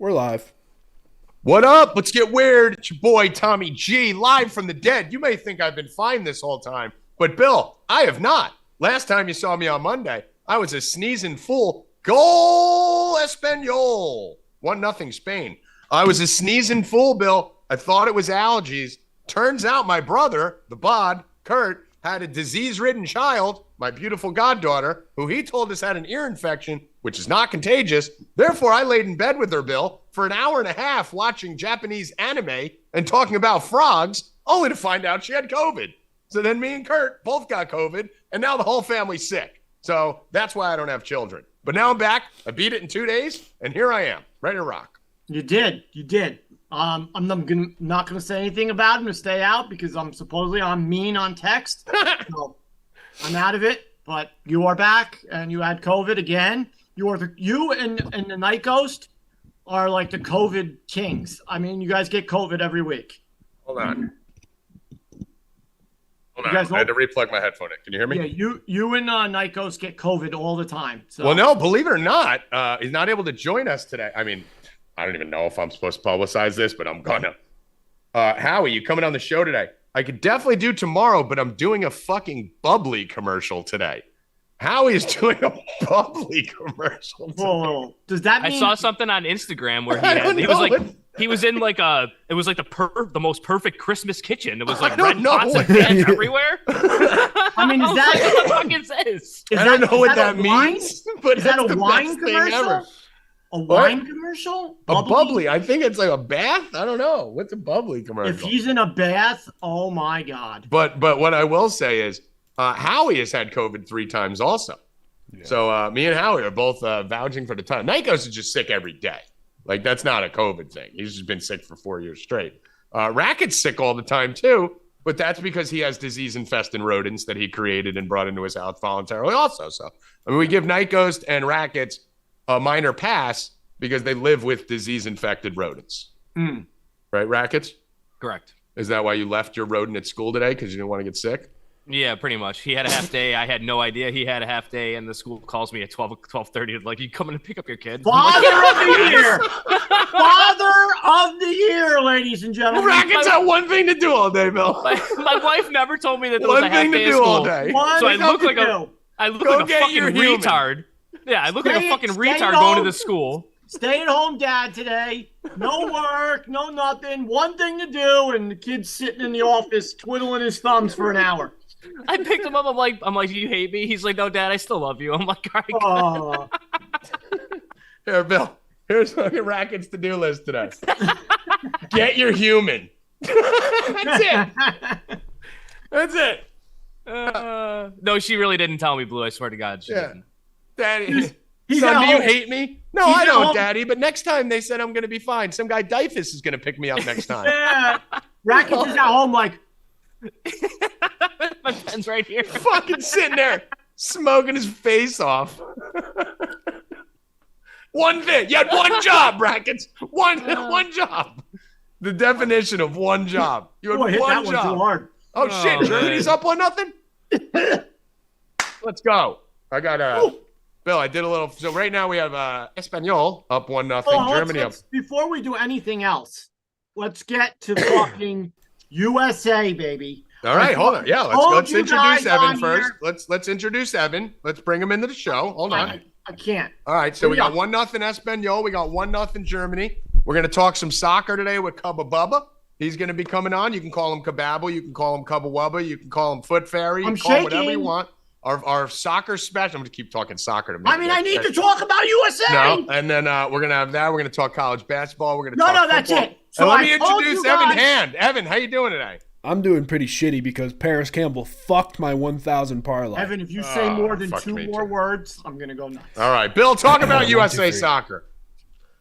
We're live. What up? Let's get weird. It's your boy, Tommy G, live from the dead. You may think I've been fine this whole time, but Bill, I have not. Last time you saw me on Monday, I was a sneezing fool. Goal Espanol. 1-0 Spain. I was a sneezing fool, Bill. I thought it was allergies. Turns out my brother, the bod, Kurt, had a disease-ridden child, my beautiful goddaughter, who he told us had an ear infection, which is not contagious. Therefore, I laid in bed with her, Bill, for an hour and a half watching Japanese anime and talking about frogs, only to find out she had COVID. So then me and Kurt both got COVID, and now the whole family's sick. So that's why I don't have children. But now I'm back. I beat it in 2 days, and here I am, ready to rock. You did. I'm not gonna say anything about him to stay out because I'm mean on text. So I'm out of it. But you are back, and you had COVID again. You and the Night Ghost are like the COVID kings. I mean, you guys get COVID every week. Hold on. I had to replug my headphone in. Can you hear me? Yeah, you and Night Ghost get COVID all the time. So. Well, no, believe it or not, he's not able to join us today. I mean, I don't even know if I'm supposed to publicize this, but I'm gonna. Howie, you coming on the show today? I could definitely do tomorrow, but I'm doing a fucking bubbly commercial today. Howie is doing a bubbly commercial today. Whoa, does that mean... I saw something on Instagram where he was in like the most perfect Christmas kitchen. It was like red pots and pans everywhere. I mean, is that what the fuck it says? I don't know what that means, but is that a wine commercial? A wine commercial? A bubbly. I think it's like a bath. I don't know. What's a bubbly commercial? If he's in a bath, oh my God. But what I will say is Howie has had COVID 3 times also. Yeah. So me and Howie are both vouching for the time. Nikos is just sick every day. Like, that's not a COVID thing. He's just been sick for 4 years straight. Rackets sick all the time too, but that's because he has disease-infested rodents that he created and brought into his house voluntarily also. So, I mean, we give Night Ghost and Rackets a minor pass because they live with disease-infected rodents. Mm. Right, Rackets? Correct. Is that why you left your rodent at school today, because you didn't want to get sick? Yeah, pretty much. He had a half day. I had no idea he had a half day, and the school calls me at 12:30. Like, you coming to pick up your kid? Father of the year! Father of the year, ladies and gentlemen. Rackets have one thing to do all day, Bill. My wife never told me that there was a half day of school. All day. So I look like a fucking retard. Yeah, I look like a fucking retard going to the school. Stay at home dad today. No work, no nothing. One thing to do, and the kid's sitting in the office twiddling his thumbs for an hour. I picked him up. I'm like, do you hate me? He's like, no, Dad, I still love you. I'm like, all right. Here, Bill. Here's fucking Rackets' to-do list today. Get your human. That's it. That's it. No, she really didn't tell me, Blue. I swear to God, she didn't. Daddy, son, do you hate me? No, I don't, Daddy. But next time they said I'm going to be fine. Some guy Dyfus is going to pick me up next time. Yeah. Rackets is at home like... My pen's right here. Fucking sitting there smoking his face off. One thing. You had one job, Rackets. One job. The definition of one job. You had one job. Too hard. Oh, shit. Germany's up 1-0? Let's go. I got Bill, I did a little. So right now we have Espanol up 1-0. Germany up. Before we do anything else, let's get to fucking USA, baby. All right, hold on. Yeah, let's introduce Evan first. Let's introduce Evan. Let's bring him into the show. Hold on. I can't. All right, so we got 1-0 Espanol. We got 1-0 Germany. We're going to talk some soccer today with Cubba Bubba. He's going to be coming on. You can call him Kababble. You can call him Cubba Wubba. You can call him Foot Fairy. You can call him whatever you want. Our soccer special. I'm going to keep talking soccer to me. I need to talk about USA. No, and then we're going to have that. We're going to talk college basketball. We're going to talk football. That's it. So let me introduce Evan Hand. Evan, how you doing today? I'm doing pretty shitty because Paris Campbell fucked my 1,000 parlay. Evan, if you say more than 2 more words, I'm going to go nuts. All right, Bill, talk about USA soccer.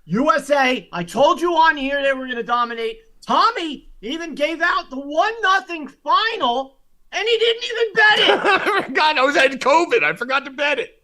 USA, I told you on here they were going to dominate. Tommy even gave out the 1-0 final, and he didn't even bet it. I forgot. I had COVID. I forgot to bet it.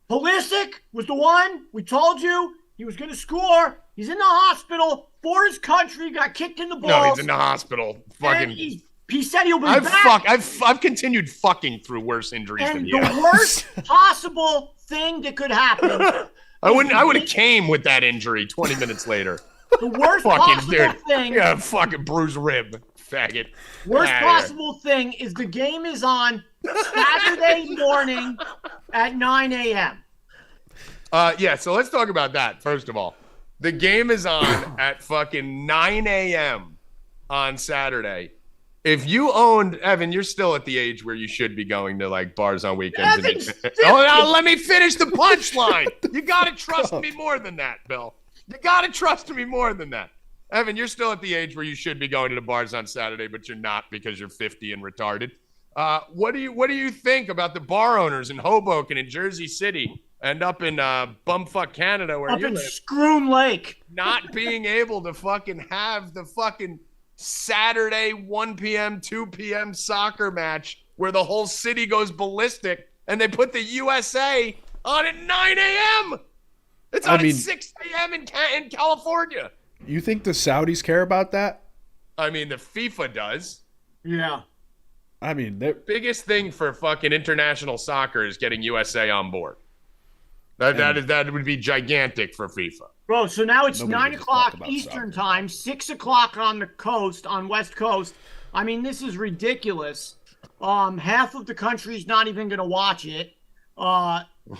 Pulisic was the one. We told you he was going to score. He's in the hospital for his country. Got kicked in the balls. No, he's in the hospital. Fucking. He said he'll be back. I've continued fucking through worse injuries than you. And the worst possible thing that could happen I would have came with that injury 20 minutes later. The worst Fucking possible dude. thing. Yeah, fucking bruised rib, faggot. Worst Outta here. possible thing is the game is on Saturday morning at 9 a.m. Yeah, so let's talk about that, first of all. The game is on at fucking 9 a.m. on Saturday. If you owned, Evan, you're still at the age where you should be going to like bars on weekends. Now let me finish the punchline. You got to trust me more than that, Bill. You got to trust me more than that. Evan, you're still at the age where you should be going to the bars on Saturday, but you're not because you're 50 and retarded. What do you think about the bar owners in Hoboken and Jersey City and up in bumfuck Canada where you Up in live, Scroon Lake. not being able to fucking have the fucking Saturday 1 p.m., 2 p.m. soccer match where the whole city goes ballistic and they put the USA on at 9 a.m.? It's on at 6 a.m. in California. You think the Saudis care about that? I mean, the FIFA does. Yeah. I mean, Biggest thing for fucking international soccer is getting USA on board. That would be gigantic for FIFA. Bro, so now it's Nobody 9 gives a o'clock fuck about Eastern soccer. time, 6 o'clock on the coast, on West Coast. I mean, this is ridiculous. Half of the country's not even going to watch it.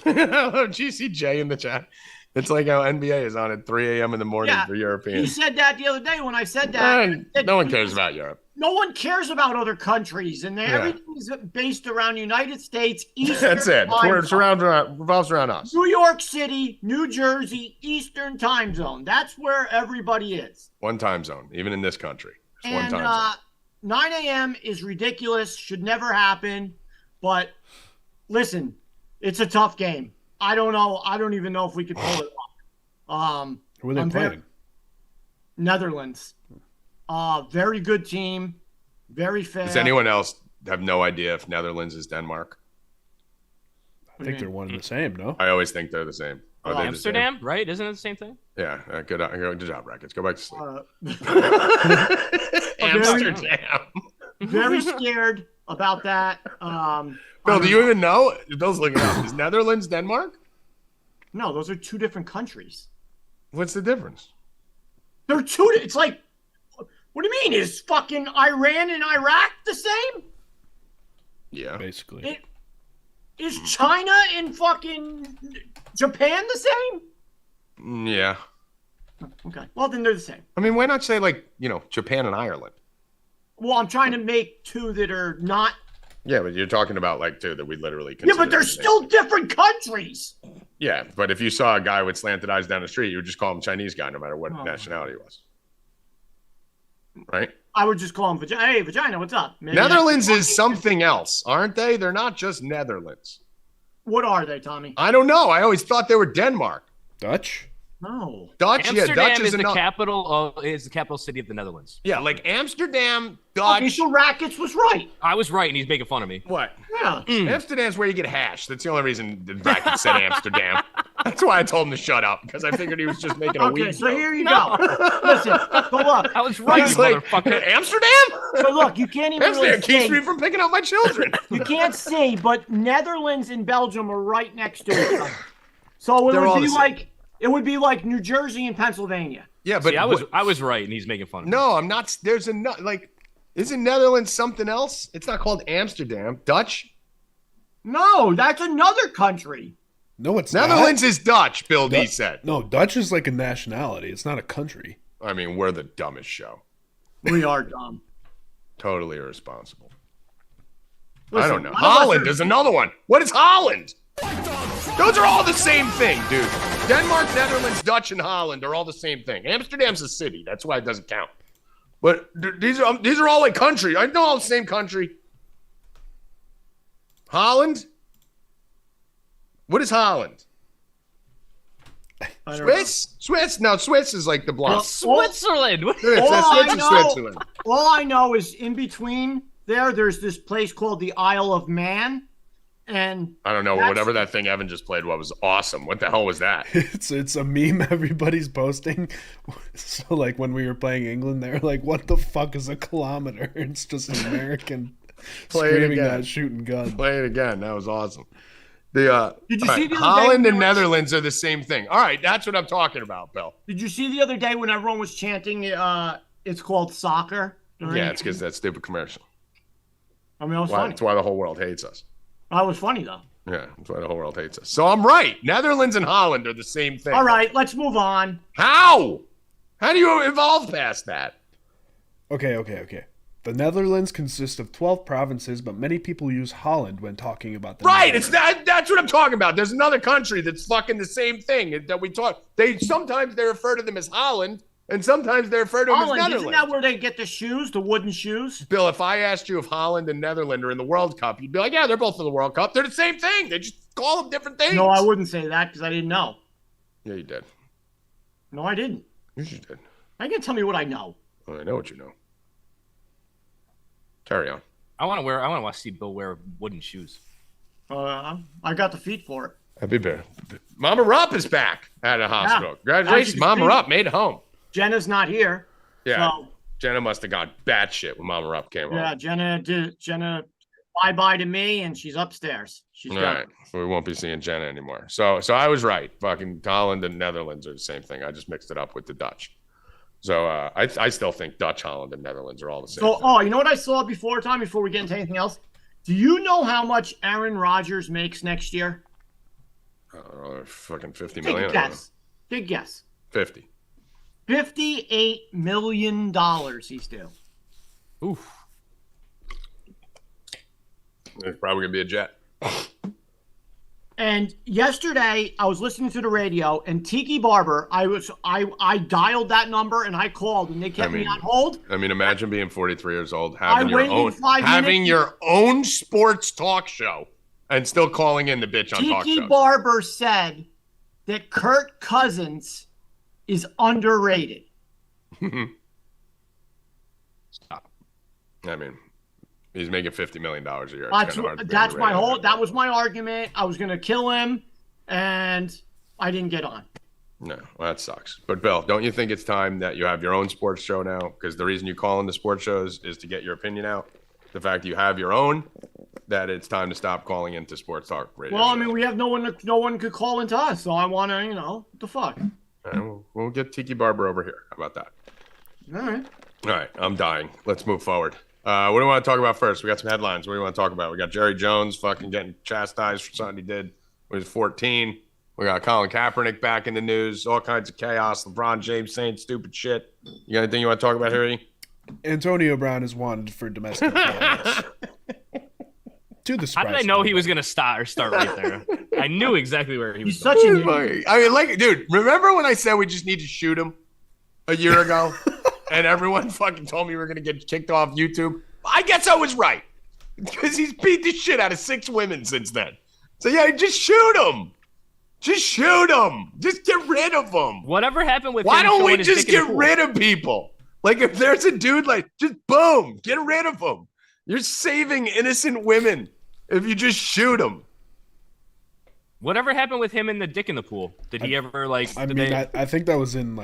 GCJ in the chat. It's like how NBA is on at 3 a.m. in the morning for He Europeans. said that the other day when I said that. No one cares about Europe. No one cares about other countries, and everything is based around United States, Eastern That's it. time zone. Revolves around us. New York City, New Jersey, Eastern time zone. That's where everybody is. One time zone, even in this country. It's one And time zone. 9 a.m. is ridiculous, should never happen. But listen, it's a tough game. I don't know. I don't even know if we could pull it off. who are they playing? Netherlands. Very good team. Very fair. Does anyone else have no idea if Netherlands is Denmark? I think they're one and the same, no? I always think they're the same. Are they the Amsterdam, right? Isn't it the same thing? same? Yeah. Good job, Rackets. Go back to sleep. Amsterdam. Very scared about that. Bill, do you even know? Bill's looking up. Is Netherlands Denmark? No, those are two different countries. What's the difference? They're two. It's like, what do you mean? Is fucking Iran and Iraq the same? Yeah. Basically. Is China and fucking Japan the same? Yeah. Okay. Well, then they're the same. I mean, why not say Japan and Ireland? Well, I'm trying to make two that are not. Yeah, but you're talking about two that we literally Yeah, but they're the same. still different countries. Yeah, but if you saw a guy with slanted eyes down the street, you would just call him Chinese guy no matter what nationality he was. Right? I would just call him Vagina. Hey, Vagina, what's up? Maybe Netherlands is something else, aren't they? They're not just Netherlands. What are they, Tommy? I don't know. I always thought they were Denmark. Dutch? No. Dutch, Amsterdam Dutch is the another. capital. Is the capital city of the Netherlands. Yeah, like Amsterdam, Dutch. Okay, so Rackets was right. I was right, and he's making fun of me. What? Yeah. Amsterdam's where you get hash. That's the only reason the Rackets said Amsterdam. That's why I told him to shut up, because I figured he was just making a Okay, weed so joke. here you go. Listen, so look. I was right, He's you like, motherfucker. Amsterdam? So look, you can't even Amsterdam really keeps me see. from picking up my children. You can't see, but Netherlands and Belgium are right next to each other. So it They're all would be the same. like New Jersey and Pennsylvania. Yeah, but See, I was right, and he's making fun of me. no, I'm not. There's isn't Netherlands something else? It's not called Amsterdam. Dutch? No, that's another country. No, it's Netherlands not. is Dutch, Bill D said. No, Dutch is like a nationality. It's not a country. I mean, we're the dumbest show. We are dumb. Totally irresponsible. I Listen, don't know. none of us Holland are- is another one. What is Holland? Those are all the same thing, dude. Denmark, Netherlands, Dutch, and Holland are all the same thing. Amsterdam's a city. That's why it doesn't count. But these are all like country. I know all the same country. Holland? What is Holland? I don't know. Swiss? Swiss? No, Swiss is like the block. Switzerland. What? It's All I in know- Switzerland. All I know is in between there's this place called the Isle of Man, and I don't know. That's- Whatever that thing Evan just played was awesome. What the hell was that? It's a meme everybody's posting. So like when we were playing England, they're like, "What the fuck is a kilometer?" It's just an American Play it screaming again. that shooting gun. Play it again. That was awesome. Did you see the other Holland day and Netherlands are the same thing. All right, that's what I'm talking about, Bill. Did you see the other day when everyone was chanting, it's called soccer? Yeah, it's because that stupid commercial. I mean, it was funny. That's why the whole world hates us. That was funny, though. Yeah, that's why the whole world hates us. So I'm right. Netherlands and Holland are the same thing. All right, let's move on. How? How do you evolve past that? Okay. The Netherlands consist of 12 provinces, but many people use Holland when talking about the Right, Netherlands. that's what I'm talking about. There's another country that's fucking the same thing that we talk. Sometimes they refer to them as Holland, and sometimes they refer to them as Holland, Netherlands. isn't that where they get the shoes, the wooden shoes? Bill, if I asked you if Holland and Netherlands are in the World Cup, you'd be like, yeah, they're both in the World Cup. They're the same thing. They just call them different things. No, I wouldn't say that because I didn't know. Yeah, you did. No, I didn't. You just did. I can tell me what I know. Well, I know what you know. Carry on. I want to see Bill wear wooden shoes. I got the feet for it. Happy bear. Mama Rupp is back at a hospital. Yeah. Congratulations, Mama Rupp made it home. Jenna's not here. Yeah. So, Jenna must have gone batshit when Mama Rupp came yeah, home. Jenna bye-bye to me, and she's upstairs. She's All got right. So we won't be seeing Jenna anymore. So I was right. Fucking Holland and Netherlands are the same thing. I just mixed it up with the Dutch. So I still think Dutch, Holland, and Netherlands are all the same. So, you know what I saw before, Tom, before we get into anything else? Do you know how much Aaron Rodgers makes next year? Fucking 50 Take million. a guess. Big guess. 50. $58 million he's due. Oof. It's probably going to be a jet. And yesterday, I was listening to the radio, and Tiki Barber, I dialed that number, and I called, and they kept me on hold. I mean, imagine being 43 years old, having waited your own sports talk show, and still calling in the bitch on talk shows. Tiki Barber said that Kirk Cousins is underrated. Stop. I mean, he's making $50 million a year. That was my argument. I was going to kill him, and I didn't get on. No, well, that sucks. But Bill, don't you think it's time that you have your own sports show now? Because the reason you call in the sports shows is to get your opinion out. The fact you have your own, that it's time to stop calling into sports talk radio. Well, I mean, we have no one could call into us, so I want to, what the fuck. We'll get Tiki Barber over here. How about that? All right, I'm dying. Let's move forward. What do we want to talk about first? We got some headlines. What do you want to talk about? We got Jerry Jones fucking getting chastised for something he did when he was 14. We got Colin Kaepernick back in the news. All kinds of chaos. LeBron James saying stupid shit. You got anything you want to talk about here, E? Antonio Brown is wanted for domestic violence. To the How did I know he was going to start right there? I knew exactly where he was. He's such an idiot. I mean, dude, remember when I said we just need to shoot him a year ago? And everyone fucking told me we were going to get kicked off YouTube? I guess I was right. Because he's beat the shit out of 6 women since then. So, yeah, just shoot him. Just shoot him. Just get rid of him. Whatever happened with Why him don't we showing his just dick in get the pool? rid of people? Like, if there's a dude, just boom, get rid of him. You're saving innocent women if you just shoot them. Whatever happened with him and the dick in the pool? Did he ever, I think that was in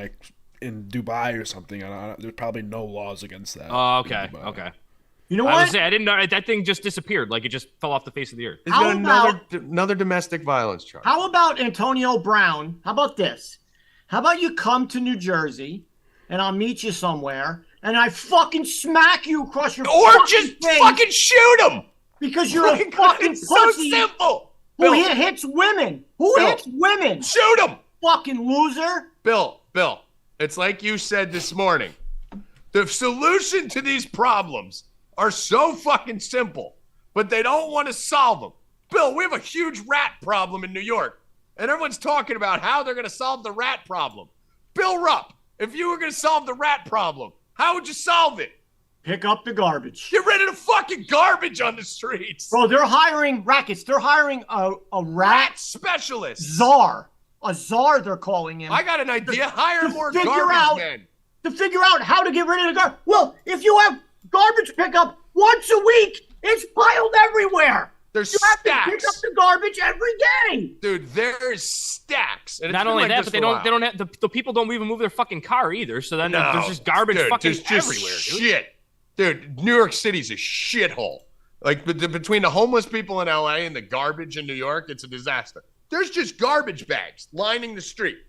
Dubai or something. There's probably no laws against that. Oh, okay. You know I what? was saying, I didn't know that thing just disappeared. Like it just fell off the face of the earth. He's got another domestic violence charge. How about Antonio Brown? How about this? How about you come to New Jersey, and I'll meet you somewhere, and I fucking smack you across your or fucking just face fucking shoot him because you're a fucking it's pussy so simple. who Bill, hits women. Who Bill, hits women? shoot him. Fucking loser. Bill, it's like you said this morning. The solution to these problems are so fucking simple, but they don't want to solve them. Bill, we have a huge rat problem in New York, and everyone's talking about how they're going to solve the rat problem. Bill Rupp, if you were going to solve the rat problem, how would you solve it? Pick up the garbage. Get rid of the fucking garbage on the streets. Bro, they're hiring Rackets. They're hiring a Rat specialist. czar. A czar, they're calling him. I got an idea. Hire more figure garbage out- men. To figure out how to get rid of the garbage. Well, if you have garbage pickup once a week, it's piled everywhere. There's You have to stacks. pick up the garbage every day. Dude, there's stacks. And it's Not been only like that, this but they for a don't. while. They don't have the people don't even move their fucking car either. So then there's just garbage dude, fucking there's just everywhere, dude. shit. Dude, New York City's a shithole. Like between the homeless people in LA and the garbage in New York, it's a disaster. There's just garbage bags lining the street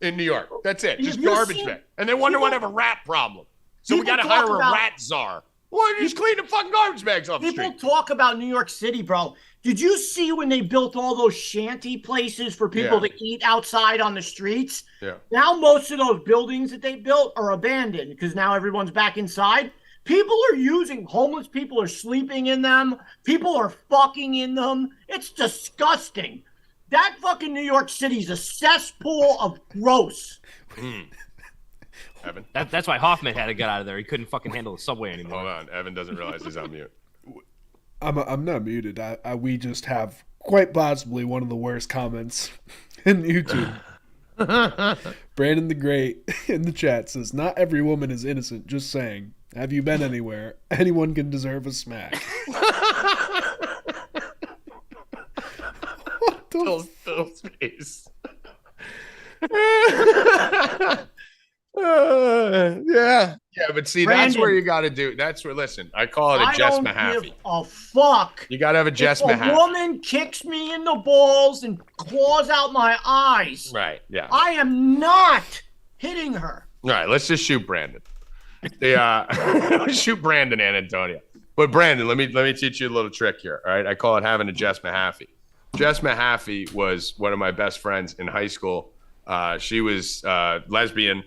in New York. That's it. Just garbage bags. And they wonder why they have a rat problem. So we got to hire a rat czar. Well, just clean the fucking garbage bags off the street. People talk about New York City, bro. Did you see when they built all those shanty places for people to eat outside on the streets? Yeah. Now most of those buildings that they built are abandoned because now everyone's back inside. Homeless people are sleeping in them. People are fucking in them. It's disgusting. That fucking New York City's a cesspool of gross. Evan? That's why Hoffman had to get out of there. He couldn't fucking handle the subway anymore. Hold on. Evan doesn't realize he's on mute. I'm not muted. We just have quite possibly one of the worst comments in YouTube. Brandon the Great in the chat says, "Not every woman is innocent. Just saying. Have you been anywhere? Anyone can deserve a smack." What the Phil's face. Yeah, but see, Brandon, that's where you got to do. That's where. Listen, I call it a Jess Mahaffey. I don't give a fuck. You got to have a Jess Mahaffey. If a woman kicks me in the balls and claws out my eyes, right? Yeah, I am not hitting her. All right, let's just shoot Brandon. Shoot Brandon and Antonio. But Brandon, let me teach you a little trick here. All right, I call it having a Jess Mahaffey. Jess Mahaffey was one of my best friends in high school. She was lesbian,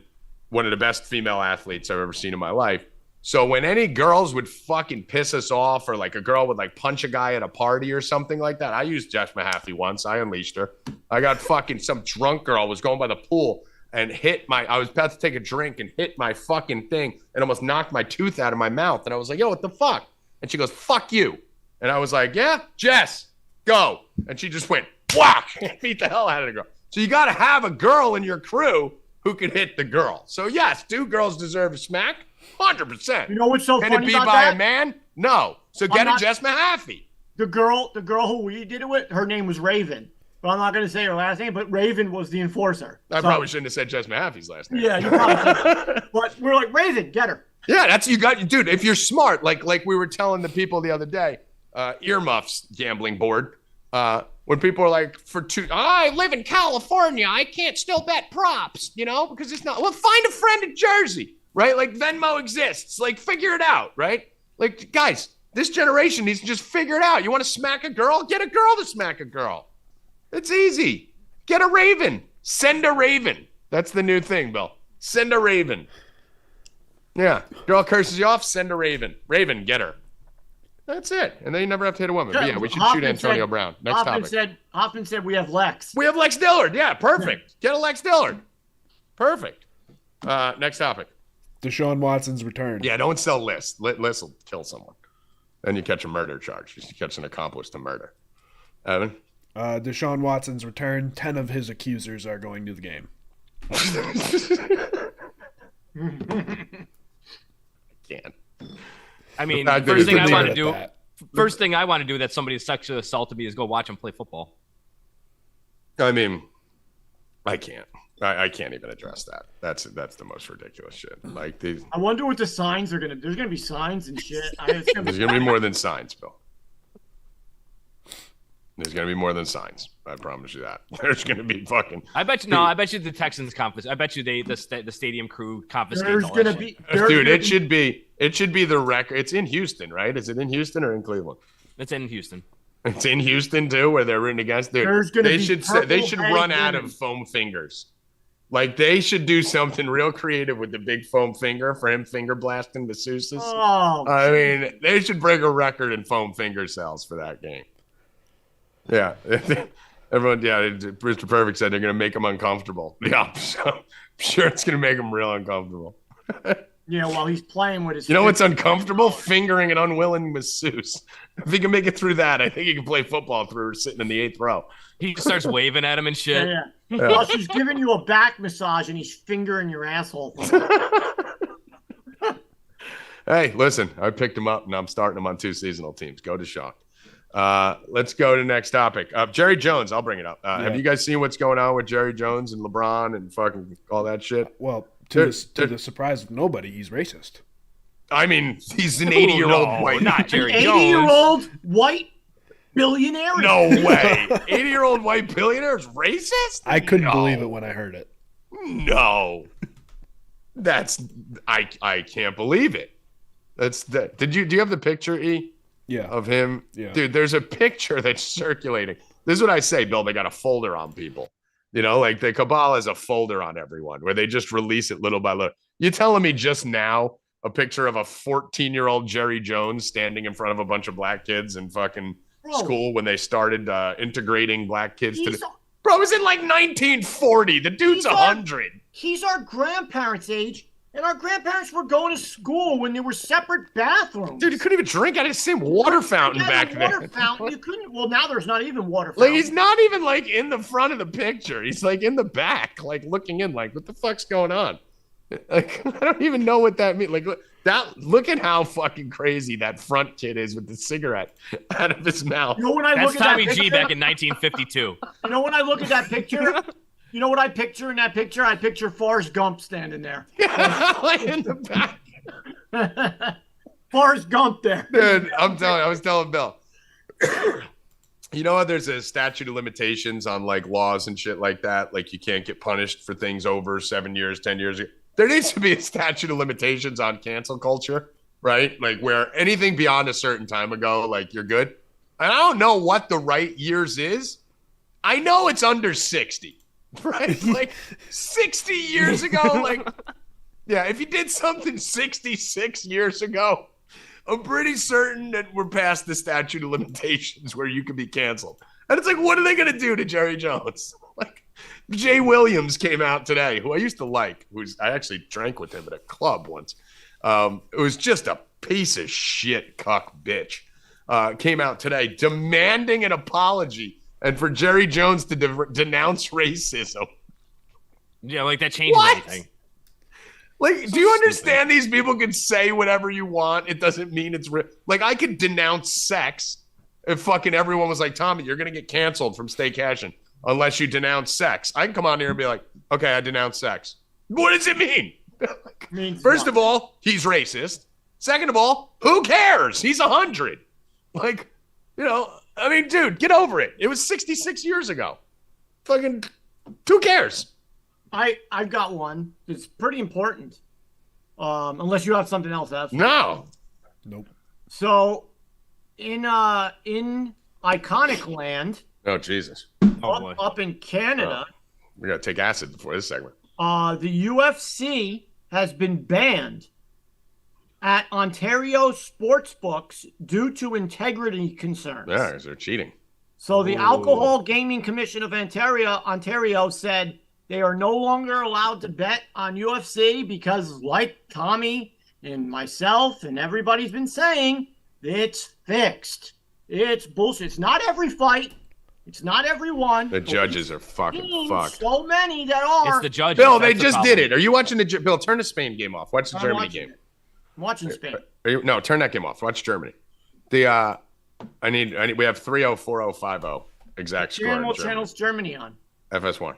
one of the best female athletes I've ever seen in my life. So when any girls would fucking piss us off, or like a girl would like punch a guy at a party or something like that, I used Jess Mahaffey once. I unleashed her. I got fucking some drunk girl was going by the pool and I was about to take a drink and hit my fucking thing and almost knocked my tooth out of my mouth. And I was like, yo, what the fuck? And she goes, fuck you. And I was like, yeah, Jess, go. And she just went, whack, and beat the hell out of the girl. So you got to have a girl in your crew who can hit the girl. So yes, do girls deserve a smack? 100%. You know what's so funny about that? Can it be by a man? No. So get a Jess Mahaffey. The girl who we did it with, her name was Raven. But I'm not going to say her last name, but Raven was the enforcer. I probably shouldn't have said Jess Mahaffey's last name. Yeah, you probably should. But we're like, Raven, get her. Yeah, that's you got, dude. If you're smart, like we were telling the people the other day, earmuffs gambling board. When people are like, I live in California, I can't still bet props, because it's not. Well, find a friend in Jersey, right? Like Venmo exists. Like figure it out, right? Like guys, this generation needs to just figure it out. You want to smack a girl? Get a girl to smack a girl. It's easy. Get a Raven. Send a Raven. That's the new thing, Bill. Send a Raven. Yeah. Girl curses you off, send a Raven. Raven, get her. That's it. And then you never have to hit a woman. But yeah, we should shoot Antonio Brown. Next topic. Hoffman said we have Lex. We have Lex Dillard. Yeah, perfect. Get a Lex Dillard. Perfect. Next topic. Deshaun Watson's return. Yeah, don't sell lists. Lists will kill someone. Then you catch a murder charge. You catch an accomplice to murder. Evan? Deshaun Watson's return. 10 of his accusers are going to the game. I can't. I mean, first thing I want to do that somebody sexually assaulted me is go watch him play football. I mean, I can't. I can't even address that. That's the most ridiculous shit. Like these. I wonder what the signs are gonna. There's gonna be signs and shit. There's gonna be more than signs, Bill. There's going to be more than signs. I promise you that. There's going to be fucking. I bet you the Texans confiscate. I bet you the stadium crew confiscate. There's going to be. Dude, it should be the record. It's in Houston, right? Is it in Houston or in Cleveland? It's in Houston. It's in Houston too, where they're rooting against. Dude, they should run out of foam fingers. Like they should do something real creative with the big foam finger for him finger blasting the Seuss's. Oh, I mean, they should break a record in foam finger sales for that game. Yeah, everyone. Yeah, Mr. Perfect said they're gonna make him uncomfortable. Yeah, so I'm sure it's gonna make him real uncomfortable. Yeah, while he's playing with his. You know what's uncomfortable? Fingering an unwilling masseuse. If he can make it through that, I think he can play football through sitting in the 8th row. He just starts waving at him and shit. Yeah. Plus, he's giving you a back massage and he's fingering your asshole. Hey, listen, I picked him up and I'm starting him on 2 seasonal teams. Go to Shock. Let's go to the next topic. Jerry Jones, I'll bring it up. Have you guys seen what's going on with Jerry Jones and LeBron and fucking all that shit? Well, to the surprise of nobody, he's racist. I mean, he's an 80-year-old white. Not Jerry An Jones. 80-year-old white billionaire. No way. 80-year-old white billionaire is racist? I couldn't believe it when I heard it. No. I can't believe it. Do you have the picture, E? Yeah. Of him? Yeah. Dude, there's a picture that's circulating. This is what I say, Bill. They got a folder on people. You know, like the cabal has a folder on everyone where they just release it little by little. You telling me just now a picture of a 14-year-old Jerry Jones standing in front of a bunch of black kids in fucking school when they started integrating black kids to the... Bro, it was in like 1940. The dude's 100. He's our grandparents' age, and our grandparents were going to school when there were separate bathrooms. Dude, you couldn't even drink out of the same water fountain back then. Water fountain, you couldn't. Well, now there's not even water Like, fountain. he's not even like in the front of the picture. He's like in the back, like looking in, like, what the fuck's going on? Like, I don't even know what that means. Like, look at how fucking crazy that front kid is with the cigarette out of his mouth. You know when I That's look at Tommy that G picture, back in 1952. You know when I look at that picture? You know what I picture in that picture? I picture Forrest Gump standing there. Like in the back. Forrest Gump there. Dude, I was telling Bill. You know how there's a statute of limitations on like laws and shit like that? Like you can't get punished for things over 7 years, 10 years. There needs to be a statute of limitations on cancel culture, right? Like where anything beyond a certain time ago, like you're good. And I don't know what the right years is. I know it's under 60, right? Like 60 years ago, like, yeah, if you did something 66 years ago, I'm pretty certain that we're past the statute of limitations where you could be canceled. And it's like, what are they going to do to Jerry Jones? Like, Jay Williams came out today, who I used to like, I actually drank with him at a club once. It was just a piece of shit cuck bitch. Came out today demanding an apology and for Jerry Jones to denounce racism. Yeah, like that changes everything. Like, do you understand these people can say whatever you want? It doesn't mean it's real. Like, I could denounce sex if fucking everyone was like, Tommy, you're going to get canceled from Stay Cashin unless you denounce sex. I can come on here and be like, okay, I denounce sex. What does it mean? First of all, he's racist. Second of all, who cares? He's 100. Like, you know, I mean, dude, get over it. It was 66 years ago. Fucking, who cares? I've got one. It's pretty important. Unless you have something else, Ev. No. Nope. So, in Iconic Land. Oh, Jesus. Up in Canada. We got to take acid before this segment. The UFC has been banned at Ontario sportsbooks due to integrity concerns. Yeah, because they're cheating. So the Alcohol Gaming Commission of Ontario said they are no longer allowed to bet on UFC because, like Tommy and myself and everybody's been saying, it's fixed. It's bullshit. It's not every fight. It's not every one. The judges are fucking fucked. So many that are. It's the judges. Bill, they just did it. Are you watching the Bill? Turn the Spain game off. Watch the Germany game. I'm watching Spain. No, turn that game off. Watch Germany. We have 304050 exact score. What channel's Germany on? FS1.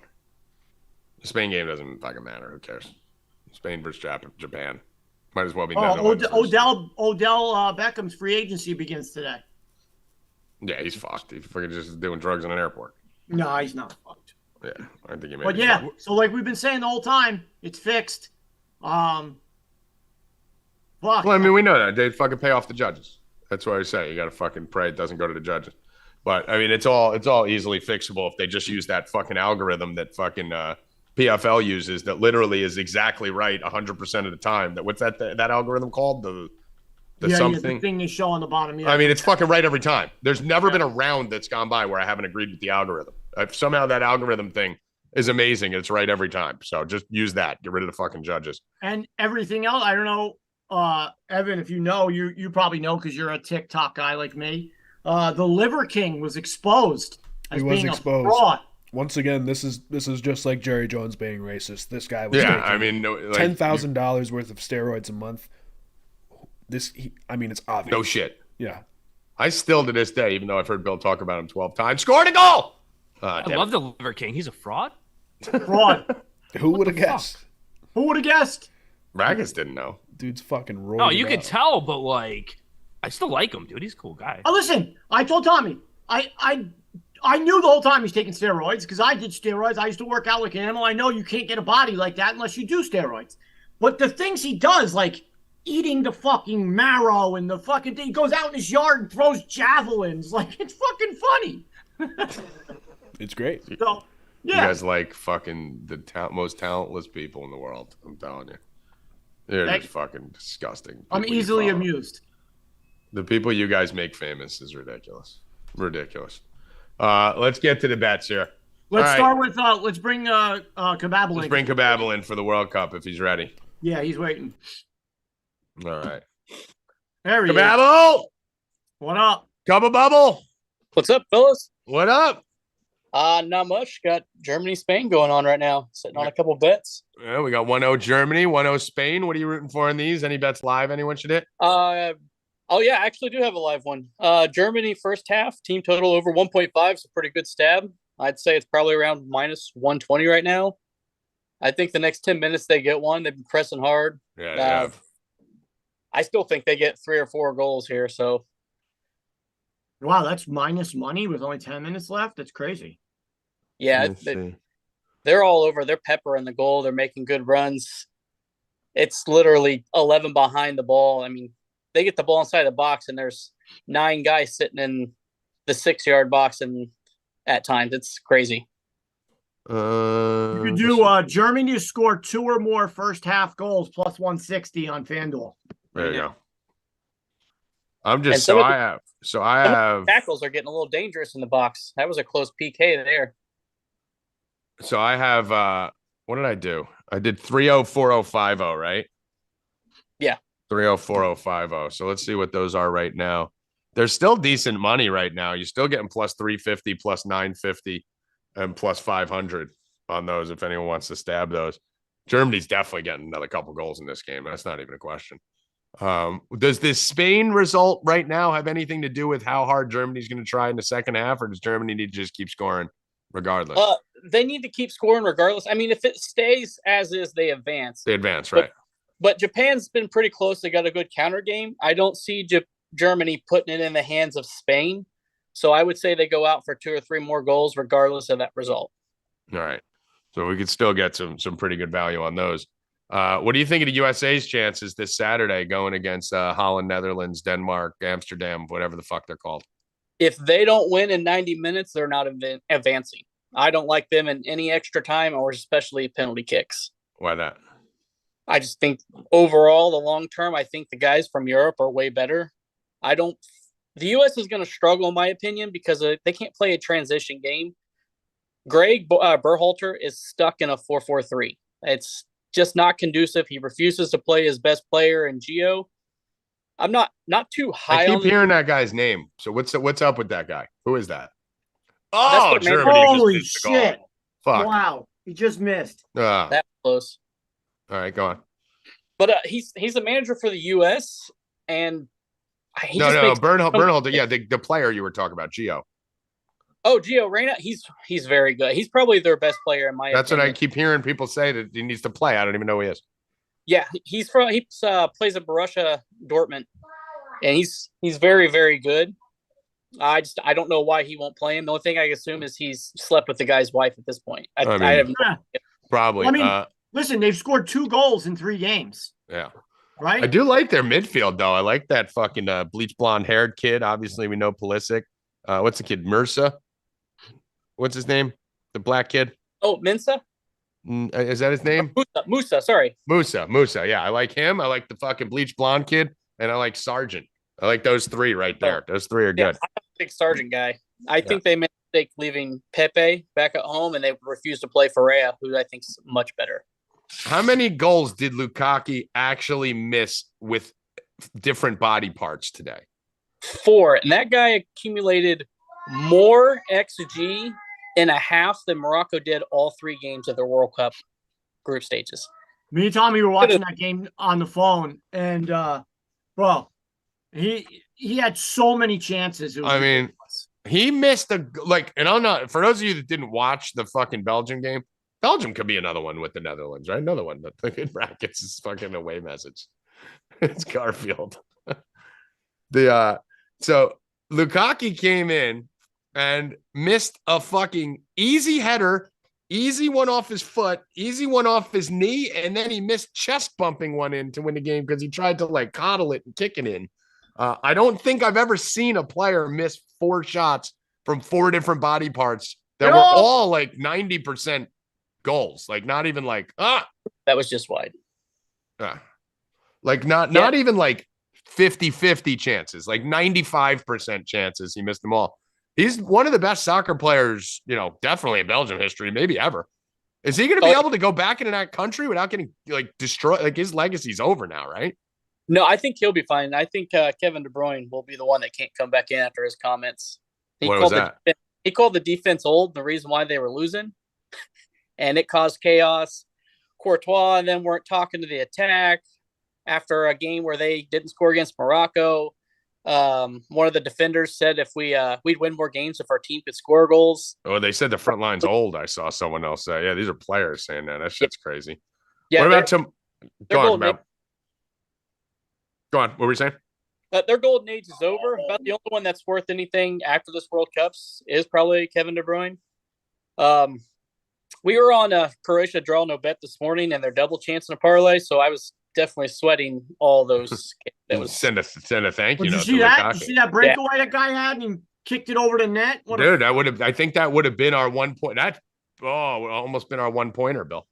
The Spain game doesn't fucking matter. Who cares? Spain versus Japan. Might as well be. Odell Beckham's free agency begins today. Yeah, he's fucked. He's fucking just doing drugs in an airport. No, he's not fucked. Yeah, I think he made. But yeah, so like we've been saying the whole time, it's fixed. Fuck. Well, I mean, we know that they fucking pay off the judges. That's what I say. You got to fucking pray it doesn't go to the judges. But I mean, it's all easily fixable if they just use that fucking algorithm that fucking PFL uses that literally is exactly right 100% of the time. What's that algorithm called? The something? The thing they show on the bottom. Yeah. I mean, it's fucking right every time. There's never been a round that's gone by where I haven't agreed with the algorithm. Somehow that algorithm thing is amazing. It's right every time. So just use that. Get rid of the fucking judges. And everything else, I don't know, Evan, if you know, you probably know because you're a TikTok guy like me. The Liver King was exposed as being a fraud. Once again, this is just like Jerry Jones being racist. This guy was taking $10,000 worth of steroids a month. It's obvious. No shit. Yeah. I still to this day, even though I've heard Bill talk about him 12 times, scored a goal. I love the Liver King. He's a fraud. Fraud. Who would have guessed? Who would have guessed? Rackets didn't know. Dude's fucking roided No, you up. could tell, but like, I still like him, dude. He's a cool guy. Oh, listen, I told Tommy, I knew the whole time he's taking steroids because I did steroids. I used to work out like an animal. I know you can't get a body like that unless you do steroids. But the things he does, like eating the fucking marrow and the fucking thing, he goes out in his yard and throws javelins. Like, it's fucking funny. It's great. So, You yeah. guys like fucking the most talentless people in the world. I'm telling you. They're just fucking disgusting. I'm people you easily follow. amused. The people you guys make famous is ridiculous. Ridiculous. Let's get to the bets here. Let's All right. start with, let's bring Kababble in. Let's bring Kababble in for the World Cup if he's ready. Yeah, he's waiting. All right. There he is. Kababble! What up? Cubba Bubble! What's up, fellas? What up? Not much. Got Germany, Spain going on right now. Sitting on a couple bets. Yeah, we got 1-0 Germany, 1-0 Spain. What are you rooting for in these? Any bets live anyone should hit? Oh yeah, I actually do have a live one. Germany first half, team total over 1.5 is a pretty good stab. I'd say it's probably around minus 120 right now. I think the next 10 minutes they get one. They've been pressing hard. Yeah. I still think they get 3 or 4 goals here. So Wow, that's minus money with only 10 minutes left. That's crazy. yeah, they're all over. They're peppering the goal. They're making good runs. It's literally 11 behind the ball. I mean, they get the ball inside the box, and there's 9 guys sitting in the 6-yard box, and at times it's crazy. You could do Germany to score 2 or more first half goals plus 160 on FanDuel. There you go. I'm just And I have tackles are getting a little dangerous in the box. That was a close PK there. So I have what did I do? I did 304050, right? Yeah. 304050. So let's see what those are right now. They're still decent money right now. You're still getting plus 350, plus 950, and plus 500 on those if anyone wants to stab those. Germany's definitely getting another couple goals in this game. That's not even a question. Does this Spain result right now have anything to do with how hard Germany's going to try in the second half, or does Germany need to just keep scoring regardless? They need to keep scoring regardless. I mean, if it stays as is, they advance. They advance, right? But Japan's been pretty close. They got a good counter game. I don't see Germany putting it in the hands of Spain. So I would say they go out for 2 or 3 more goals regardless of that result. All right. So we could still get some pretty good value on those. What do you think of the USA's chances this Saturday going against Holland, Netherlands, Denmark, Amsterdam, whatever the fuck they're called? If they don't win in 90 minutes, they're not advancing. I don't like them in any extra time or especially penalty kicks. Why that? I just think overall, the long term, I think the guys from Europe are way better. The U.S. is going to struggle, in my opinion, because they can't play a transition game. Greg Berhalter is stuck in a 4-4-3. It's just not conducive. He refuses to play his best player in Gio. I'm not too high. I keep hearing that guy's name. So what's up with that guy? Who is that? That's Oh, what Germany. Holy just missed the goal. shit. Fuck. Wow. He just missed. That close. All right, go on. But he's the manager for the U.S. and Bernhold. Yeah, the player you were talking about, Gio. Oh, Gio Reyna, he's very good. He's probably their best player in my opinion. That's what I keep hearing people say, that he needs to play. I don't even know who he is. Yeah, he plays at Borussia Dortmund, and he's very, very good. I don't know why he won't play him. The only thing I assume is he's slept with the guy's wife at this point. I have probably. I mean, listen, they've scored 2 goals in 3 games. Yeah. Right? I do like their midfield, though. I like that fucking bleach blonde haired kid. Obviously, we know Pulisic. What's the kid? Mursa? What's his name? The black kid? Oh, Mensa? Is that his name? Musa, sorry. Musa. Yeah, I like him. I like the fucking bleach blonde kid, and I like Sargent. I like those 3 right there. Those 3 are good. I'm a big Sargent guy. I think they made a mistake leaving Pepe back at home, and they refused to play Ferreira, who I think is much better. How many goals did Lukaku actually miss with different body parts today? 4, and that guy accumulated more XG in a half than Morocco did all 3 games of their World Cup group stages. Me and Tommy were watching that game on the phone, and bro, he had so many chances. I mean, he missed and I'm not, for those of you that didn't watch the fucking Belgium game, Belgium could be another one with the Netherlands, right? Another one that fucking Rackets is fucking away message. It's Garfield. So Lukaku came in and missed a fucking easy header, easy one off his foot, easy one off his knee, and then he missed chest bumping one in to win the game because he tried to like coddle it and kick it in. I don't think I've ever seen a player miss 4 shots from 4 different body parts that were all like 90% goals. Like not even like, that was just wide. Like not even like 50-50 chances, like 95% chances. He missed them all. He's one of the best soccer players, definitely in Belgium history, maybe ever. Is he going to be able to go back into that country without getting like destroyed? Like his legacy's over now, right? No, I think he'll be fine. I think Kevin De Bruyne will be the one that can't come back in after his comments. What was that? He called the defense old, the reason why they were losing, and it caused chaos. Courtois and them weren't talking to the attack after a game where they didn't score against Morocco. One of the defenders said if we'd win more games if our team could score goals. Oh, they said the front line's old. I saw someone else say, yeah, these are players saying that. That shit's crazy. Yeah, what about Go on. What were you saying? Their golden age is over. About the only one that's worth anything after this World Cups is probably Kevin De Bruyne. We were on a Croatia draw no bet this morning, and their double chance in a parlay. So I was definitely sweating all those. That was send a thank you note. Did you see that breakaway that guy had and he kicked it over the net? Dude, I think that would have been our 1 point. Almost been our 1-pointer, Bill.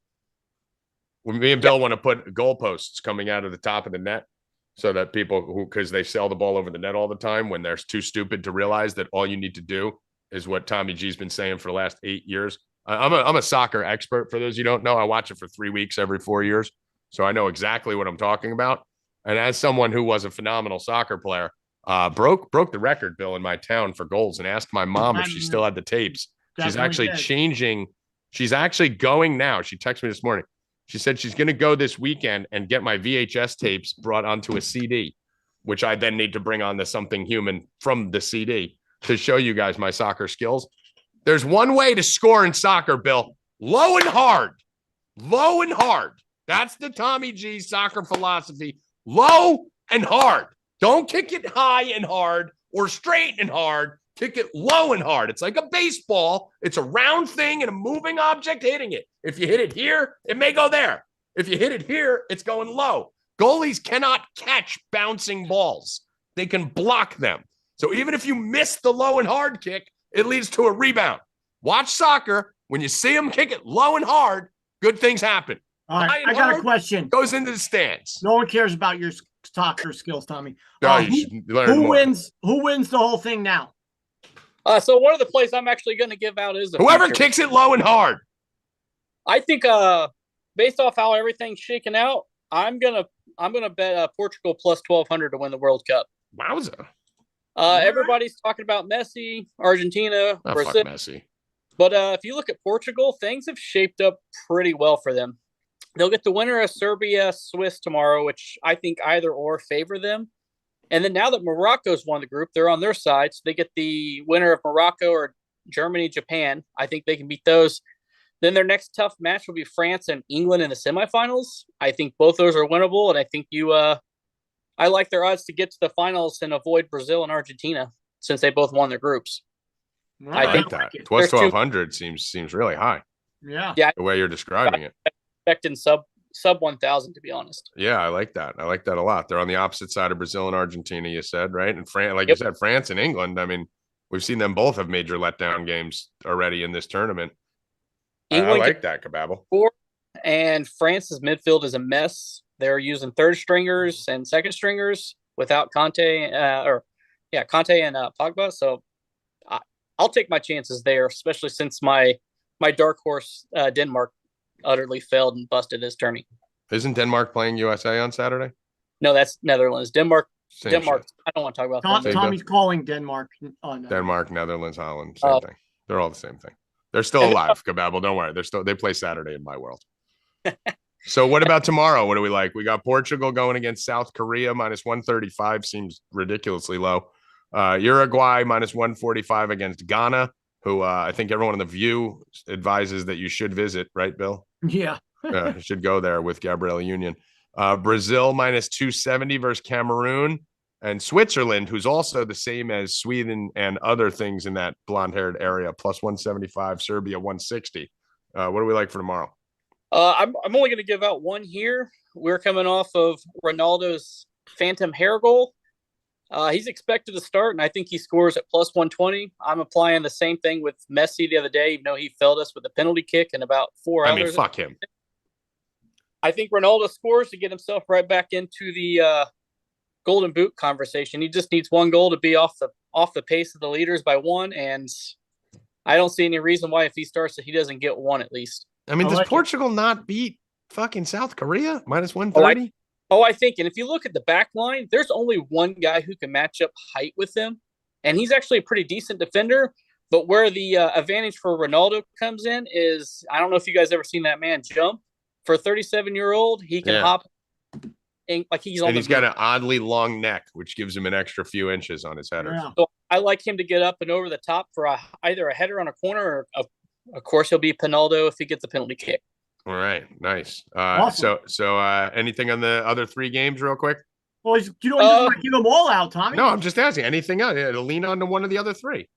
When me and Bill want to put goalposts coming out of the top of the net so that people because they sell the ball over the net all the time when they're too stupid to realize that all you need to do is what Tommy G's been saying for the last 8 years. I'm a soccer expert. For those you don't know, I watch it for 3 weeks every 4 years. So I know exactly what I'm talking about. And as someone who was a phenomenal soccer player, broke the record, Bill, in my town for goals and asked my mom if she still had the tapes. She's actually changing. She's actually going now. She texted me this morning. She said she's going to go this weekend and get my VHS tapes brought onto a CD, which I then need to bring on to Something Human from the CD to show you guys my soccer skills. There's one way to score in soccer, Bill. Low and hard. Low and hard. That's the Tommy G soccer philosophy. Low and hard. Don't kick it high and hard or straight and hard. Kick it low and hard. It's like a baseball. It's a round thing and a moving object hitting it. If you hit it here, it may go there. If you hit it here, it's going low. Goalies cannot catch bouncing balls. They can block them. So even if you miss the low and hard kick, it leads to a rebound. Watch soccer. When you see them kick it low and hard, good things happen. All right, I got a question. Goes into the stands. No one cares about your soccer skills, Tommy. Who wins the whole thing now? So one of the plays I'm actually going to give out is whoever kicks it low and hard. I think based off how everything's shaking out, I'm gonna bet Portugal plus 1,200 to win the World Cup. Wowza! Everybody's talking about Messi, Argentina, Brazil. Fuck Messi. But if you look at Portugal, things have shaped up pretty well for them. They'll get the winner of Serbia, Swiss tomorrow, which I think either or favor them. And then now that Morocco's won the group, they're on their side. So they get the winner of Morocco or Germany, Japan. I think they can beat those. Then their next tough match will be France and England in the semifinals. I think both those are winnable. And I think I like their odds to get to the finals and avoid Brazil and Argentina since they both won their groups. I think that plus 1,200 seems really high. Yeah. The way you're describing it. Expecting sub 1,000, to be honest. Yeah, I like that. I like that a lot. They're on the opposite side of Brazil and Argentina, you said, right? And France, like you said, France and England. I mean, we've seen them both have major letdown games already in this tournament. I like that, Kababble. And France's midfield is a mess. They're using third stringers and second stringers without Conte and Pogba. So I'll take my chances there, especially since my dark horse Denmark utterly failed and busted his tourney. Isn't Denmark playing USA on Saturday? No, that's Netherlands. Denmark. Same Denmark. shit. I don't want to talk about that. Tommy's calling Denmark. Oh, no. Denmark, Netherlands, Holland. Same thing. They're all the same thing. They're still alive, Kababble. Don't worry. They play Saturday in my world. So what about tomorrow? What do we like? We got Portugal going against South Korea. Minus 135 seems ridiculously low. Uruguay minus 145 against Ghana, who I think everyone in the View advises that you should visit, right, Bill? Yeah. You should go there with Gabrielle Union. Brazil minus 270 versus Cameroon. And Switzerland, who's also the same as Sweden and other things in that blonde-haired area, plus 175. Serbia 160. What do we like for tomorrow? I'm only going to give out one here. We're coming off of Ronaldo's phantom hair goal. He's expected to start, and I think he scores at plus 120. I'm applying the same thing with Messi the other day, even though he failed us with a penalty kick and about 4 hours. I mean, fuck him. I think Ronaldo scores to get himself right back into the Golden Boot conversation. He just needs one goal to be off the pace of the leaders by one, and I don't see any reason why if he starts that he doesn't get one at least. I mean, does Portugal not beat fucking South Korea minus 130? I think, and if you look at the back line, there's only one guy who can match up height with them, and he's actually a pretty decent defender. But where the advantage for Ronaldo comes in is, I don't know if you guys ever seen that man jump. For a 37-year-old, he can hop. And like he's got an oddly long neck, which gives him an extra few inches on his header. Yeah. So I like him to get up and over the top for either a header on a corner, or of course he'll be Pinaldo if he gets a penalty kick. All right, nice. Awesome. So anything on the other three games, real quick? Well, you don't want to give them all out, Tommy. No, I'm just asking. Anything else? Yeah, to lean on to one of the other three.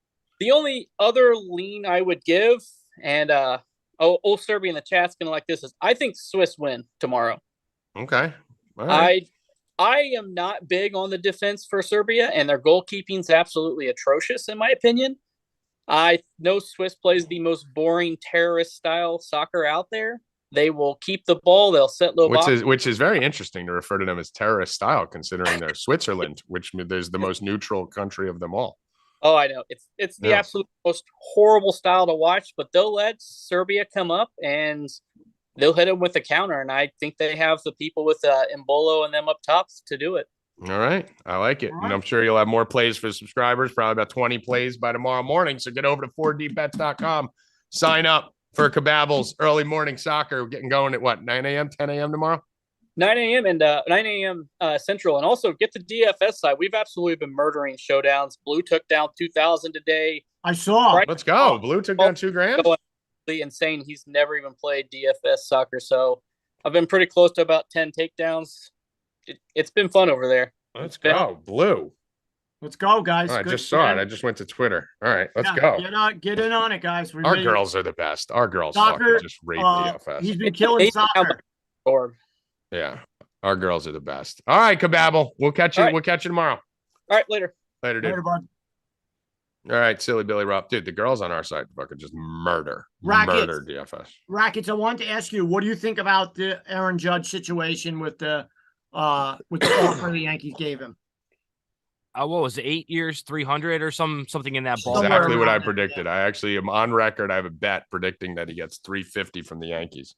The only other lean I would give, and old Serbia in the chat's gonna like this, is I think Swiss win tomorrow. Okay. Right. I am not big on the defense for Serbia, and their goalkeeping is absolutely atrocious, in my opinion. I know Swiss plays the most boring terrorist-style soccer out there. They will keep the ball. They'll set low boxes. Which is very interesting to refer to them as terrorist-style, considering they're Switzerland, which is the most neutral country of them all. Oh, I know. It's the absolute most horrible style to watch, but they'll let Serbia come up, and they'll hit them with a counter, and I think they have the people with Embolo and them up top to do it. All right. I like it. And I'm sure you'll have more plays for subscribers, probably about 20 plays by tomorrow morning. So get over to 4dbets.com, sign up for Kababbles early morning soccer. We're getting going at what, 9 a.m., 10 a.m. tomorrow? 9 a.m. and 9 a.m. Central. And also get the DFS side. We've absolutely been murdering showdowns. Blue took down 2,000 today. I saw. Let's go. Blue took down $2,000. Insane. He's never even played DFS soccer, so I've been pretty close to about 10 takedowns. It's been fun over there. Let's go, Blue. Let's go, guys. I just saw it. I just went to Twitter. All right, let's go. Get in on it, guys. Our girls are the best. Our girls soccer just rape DFS. He's been killing soccer. Yeah, our girls are the best. All right, Kababble. We'll catch you. Right. We'll catch you tomorrow. All right, later. Later, dude. Later, bud. All right, silly Billy Rupp. Dude, the girls on our side fucking just murder DFS. Rackets, I wanted to ask you, what do you think about the Aaron Judge situation with the offer the Yankees gave him? What was it, 8 years, 300 or something in that ball? Exactly what I predicted. Yeah. I actually am on record. I have a bet predicting that he gets 350 from the Yankees.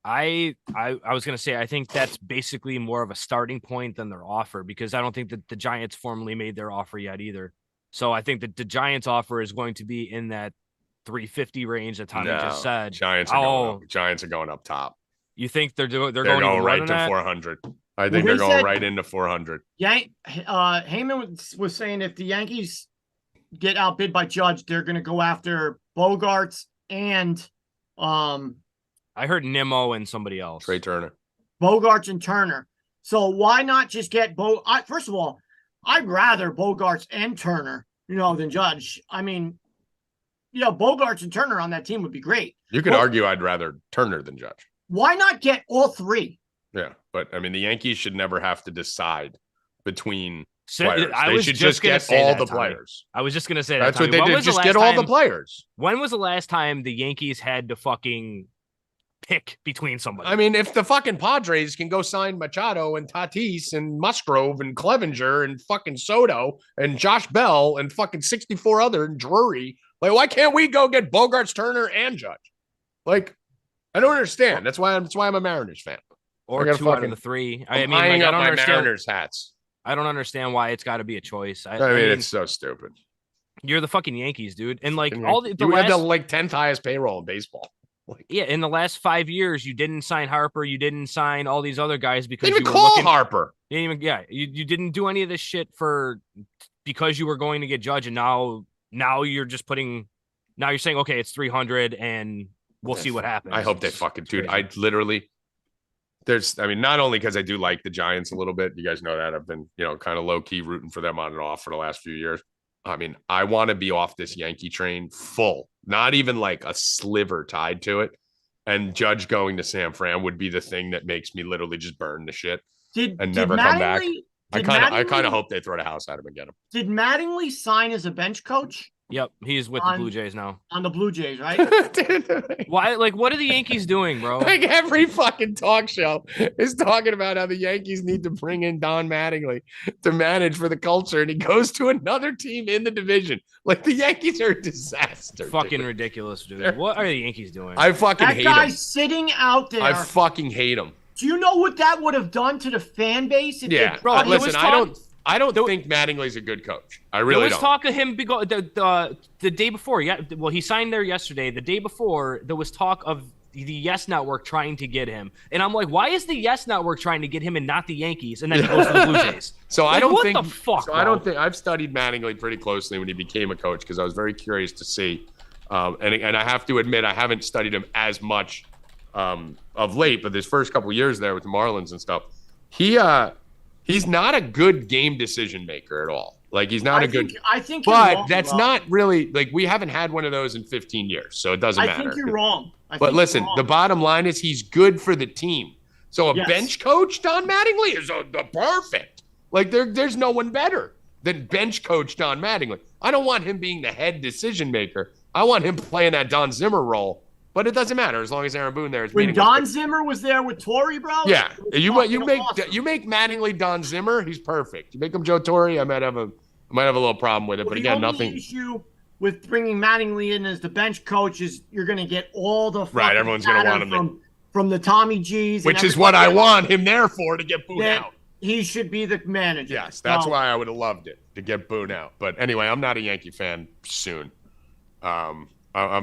I was going to say, I think that's basically more of a starting point than their offer, because I don't think that the Giants formally made their offer yet either. So I think that the Giants offer is going to be in that 350 range that Tommy just said. Giants are going up top. You think they're going right to 400? I think they're going right into 400. Heyman was saying if the Yankees get outbid by Judge, they're going to go after Bogarts and I heard Nimmo and somebody else. Trey Turner. Bogarts and Turner. So why not just get first of all, I'd rather Bogarts and Turner, than Judge. I mean, Bogarts and Turner on that team would be great. You could argue I'd rather Turner than Judge. Why not get all three? Yeah, but I mean, the Yankees should never have to decide between players. They should just get all the players. I was just going to say that. That's what they did. Just get all the players. When was the last time the Yankees had to fucking pick between somebody? I mean, if the fucking Padres can go sign Machado and Tatis and Musgrove and Clevenger and fucking Soto and Josh Bell and fucking 64 other and Drury, like, why can't we go get Bogarts, Turner, and Judge? Like, I don't understand. That's why I'm a Mariners fan. Or two out of the three. I don't understand Mariners hats. I don't understand why it's got to be a choice. I mean, it's so stupid. You're the fucking Yankees, dude. And like you had the 10th highest payroll in baseball. In the last 5 years, you didn't sign Harper. You didn't sign all these other guys because you call Harper. You didn't do any of this shit because you were going to get Judge, and now you're just putting. Now you're saying, okay, it's 300, and we'll see what happens. I hope they fucking dude. I literally not only because I do like the Giants a little bit, you guys know that I've been, kind of low key rooting for them on and off for the last few years. I mean, I want to be off this Yankee train full, not even like a sliver tied to it. And Judge going to San Fran would be the thing that makes me literally just burn the shit and never come back. I kind of hope they throw the house at him and get him. Did Mattingly sign as a bench coach? Yep, he's with the Blue Jays now. On the Blue Jays, right? Why? Like, what are the Yankees doing, bro? Like every fucking talk show is talking about how the Yankees need to bring in Don Mattingly to manage for the culture, and he goes to another team in the division. Like the Yankees are a disaster. Fucking ridiculous, dude. What are the Yankees doing? I fucking hate him. That guy's sitting out there. I fucking hate him. Do you know what that would have done to the fan base? Bro, listen, I don't think Mattingly's a good coach. I really don't. There was talk of him the day before. Yeah, well, he signed there yesterday. The day before, there was talk of the Yes Network trying to get him, and I'm like, why is the Yes Network trying to get him and not the Yankees? And then he goes to the Blue Jays. So like, I don't what think. The fuck, so I don't think I've studied Mattingly pretty closely when he became a coach because I was very curious to see, and I have to admit I haven't studied him as much of late, but his first couple years there with the Marlins and stuff, he's not a good game decision maker at all. Like he's not I think but wrong, that's not really like we haven't had one of those in 15 years, so it doesn't matter. I think you're wrong. But listen, the bottom line is he's good for the team. So a bench coach, Don Mattingly, is perfect. Like there's no one better than bench coach Don Mattingly. I don't want him being the head decision maker. I want him playing that Don Zimmer role. But it doesn't matter as long as Aaron Boone there is. When Don Zimmer was there with Torrey, bro. Yeah, you make Mattingly Don Zimmer, he's perfect. You make him Joe Torre, I might have a little problem with it. But again, nothing. The issue with bringing Mattingly in as the bench coach is you're going to get all the right. Everyone's going to want him from the Tommy G's, which is what I want him there for, to get Boone out. He should be the manager. Yes, that's why I would have loved it to get Boone out. But anyway, I'm not a Yankee fan soon.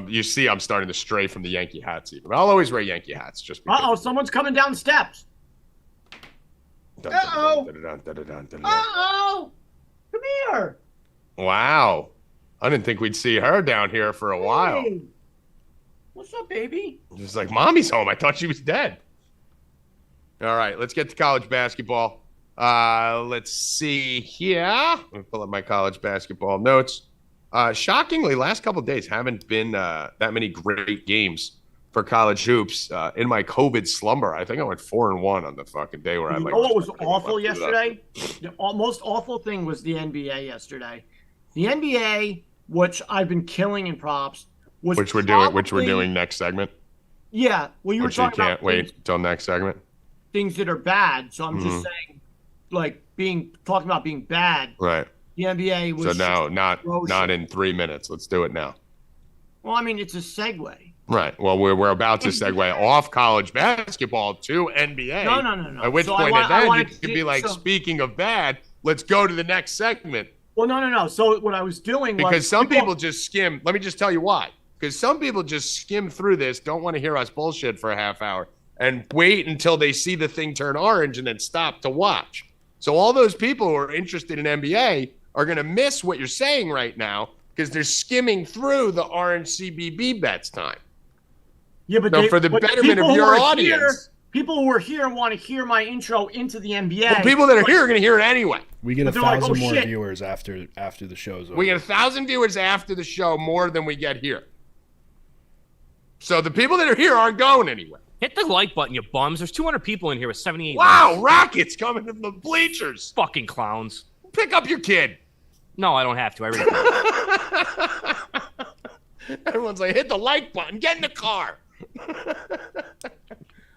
You see, I'm starting to stray from the Yankee hats even. I'll always wear Yankee hats just because. Uh-oh, someone's coming down the steps. Uh-oh. Come here. Wow. I didn't think we'd see her down here for a while. What's up, baby? Just like, Mommy's home. I thought she was dead. All right, let's get to college basketball. Let's see here. Let me pull up my college basketball notes. Shockingly, last couple of days haven't been that many great games for college hoops. In my COVID slumber, I think I went 4-1 on the fucking day where I like. You know what was awful yesterday? The most awful thing was the NBA yesterday. The NBA, which I've been killing in props, was which we're doing next segment. Yeah, well, you were talking about. Wait until next segment. Things that are bad. So I'm just saying, like talking about being bad. Right. The NBA was so now not in 3 minutes. Let's do it now. Well, I mean, it's a segue. Right. Well, we're about to segue off college basketball to NBA. No. At which point you could be like, speaking of bad, let's go to the next segment. Well, no. So what I was doing was because some people just skim. Let me just tell you why. Because some people just skim through this, don't want to hear us bullshit for a half hour, and wait until they see the thing turn orange and then stop to watch. So all those people who are interested in NBA are going to miss what you're saying right now because they're skimming through the orange CBB bets time. Yeah, but for the betterment of your audience. People who are here want to hear my intro into the NBA. Well, people that are here are going to hear it anyway. We get 1,000 more viewers after the show's over. We get 1,000 viewers after the show, more than we get here. So the people that are here aren't going anywhere. Hit the like button, you bums. There's 200 people in here with 78 Wow, likes. Rackets coming from the bleachers. Fucking clowns. Pick up your kid. No, I don't have to. I really don't. Everyone's like, hit the like button. Get in the car.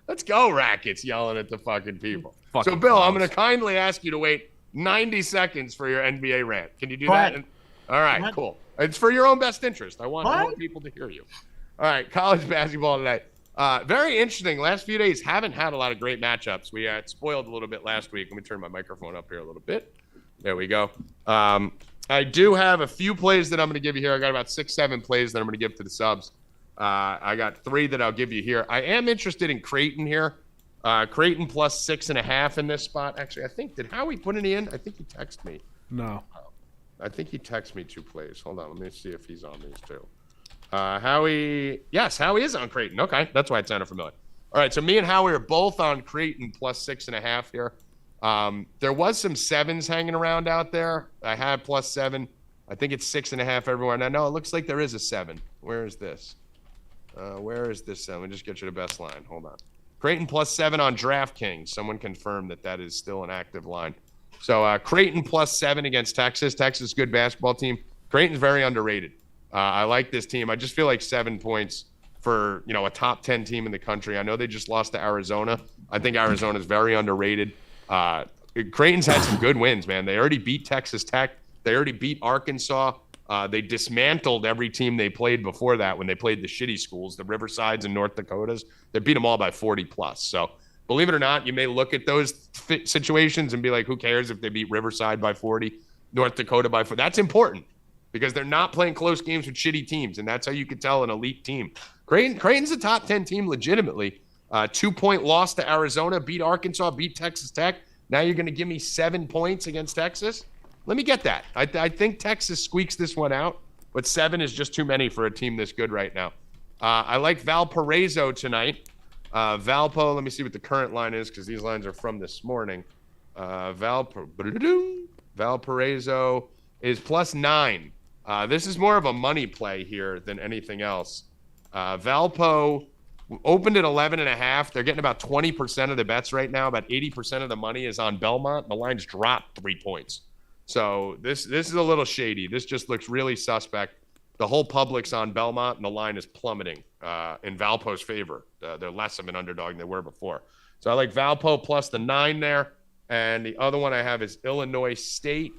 Let's go, Rackets, yelling at the fucking people. So, Bill, I'm going to kindly ask you to wait 90 seconds for your NBA rant. Can you do that? All right, cool. It's for your own best interest. I want more people to hear you. All right, college basketball today. Very interesting. Last few days haven't had a lot of great matchups. We spoiled a little bit last week. Let me turn my microphone up here a little bit. There we go. I do have a few plays that I'm going to give you here. I got about 6-7 plays that I'm going to give to the subs. I got 3 that I'll give you here. I am interested in Creighton here. Creighton plus 6.5 in this spot. Actually, I think, did Howie put any in? I think he texted me. No. I think he texted me 2 plays. Hold on. Let me see if he's on these 2. Howie. Yes, Howie is on Creighton. Okay. That's why it sounded familiar. All right, so me and Howie are both on Creighton plus 6.5 here. There was some 7s hanging around out there. I have plus 7. I think it's 6.5 everywhere. Now, no, it looks like there is a 7. Where is this? Where is this 7? Let me just get you the best line. Hold on. Creighton plus 7 on DraftKings. Someone confirmed that is still an active line. So Creighton plus 7 against Texas. Texas, good basketball team. Creighton's very underrated. I like this team. I just feel like 7 points for, a top 10 team in the country. I know they just lost to Arizona. I think Arizona is very underrated. Creighton's had some good wins, man. They already beat Texas Tech. They already beat Arkansas. They dismantled every team they played before that when they played the shitty schools, the Riversides and North Dakotas. They beat them all by 40 plus. So believe it or not, you may look at those situations and be like, who cares if they beat Riverside by 40, North Dakota by 40? That's important because they're not playing close games with shitty teams, and that's how you could tell an elite team. Creighton's a top 10 team legitimately. 2-point loss to Arizona, beat Arkansas, beat Texas Tech. Now you're going to give me 7 points against Texas? Let me get that. I think Texas squeaks this one out, but 7 is just too many for a team this good right now. I like Valparaiso tonight. Valpo, let me see what the current line is because these lines are from this morning. Valparaiso is plus 9. This is more of a money play here than anything else. Valpo opened at 11.5. They're getting about 20% of the bets right now. About 80% of the money is on Belmont. The line's dropped 3 points. So this is a little shady. This just looks really suspect. The whole public's on Belmont, and the line is plummeting in Valpo's favor. They're less of an underdog than they were before. So I like Valpo plus the 9 there. And the other one I have is Illinois State.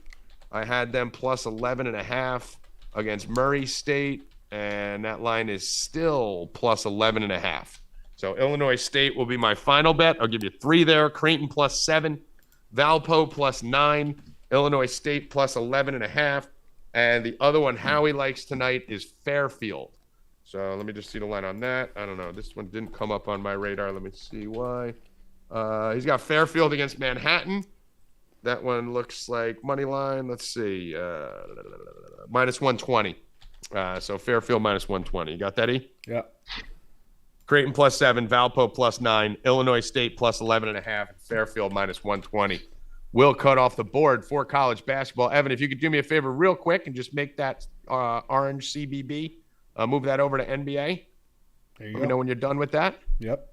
I had them plus 11.5 against Murray State, and that line is still plus 11.5. So Illinois State will be my final bet. I'll give you 3 there. Creighton plus 7, Valpo plus 9, Illinois State plus 11.5. And the other one Howie likes tonight is Fairfield. So let me just see the line on that. I don't know. This one didn't come up on my radar. Let me see why. He's got Fairfield against Manhattan. That one looks like money line. Let's see. Minus 120. So Fairfield minus 120. You got that, E? Yeah. Creighton plus 7, Valpo plus 9, Illinois State plus 11.5, Fairfield minus 120. Will cut off the board for college basketball. Evan, if you could do me a favor real quick and just make that orange CBB, move that over to NBA. There you Let go. me know when you're done with that. Yep.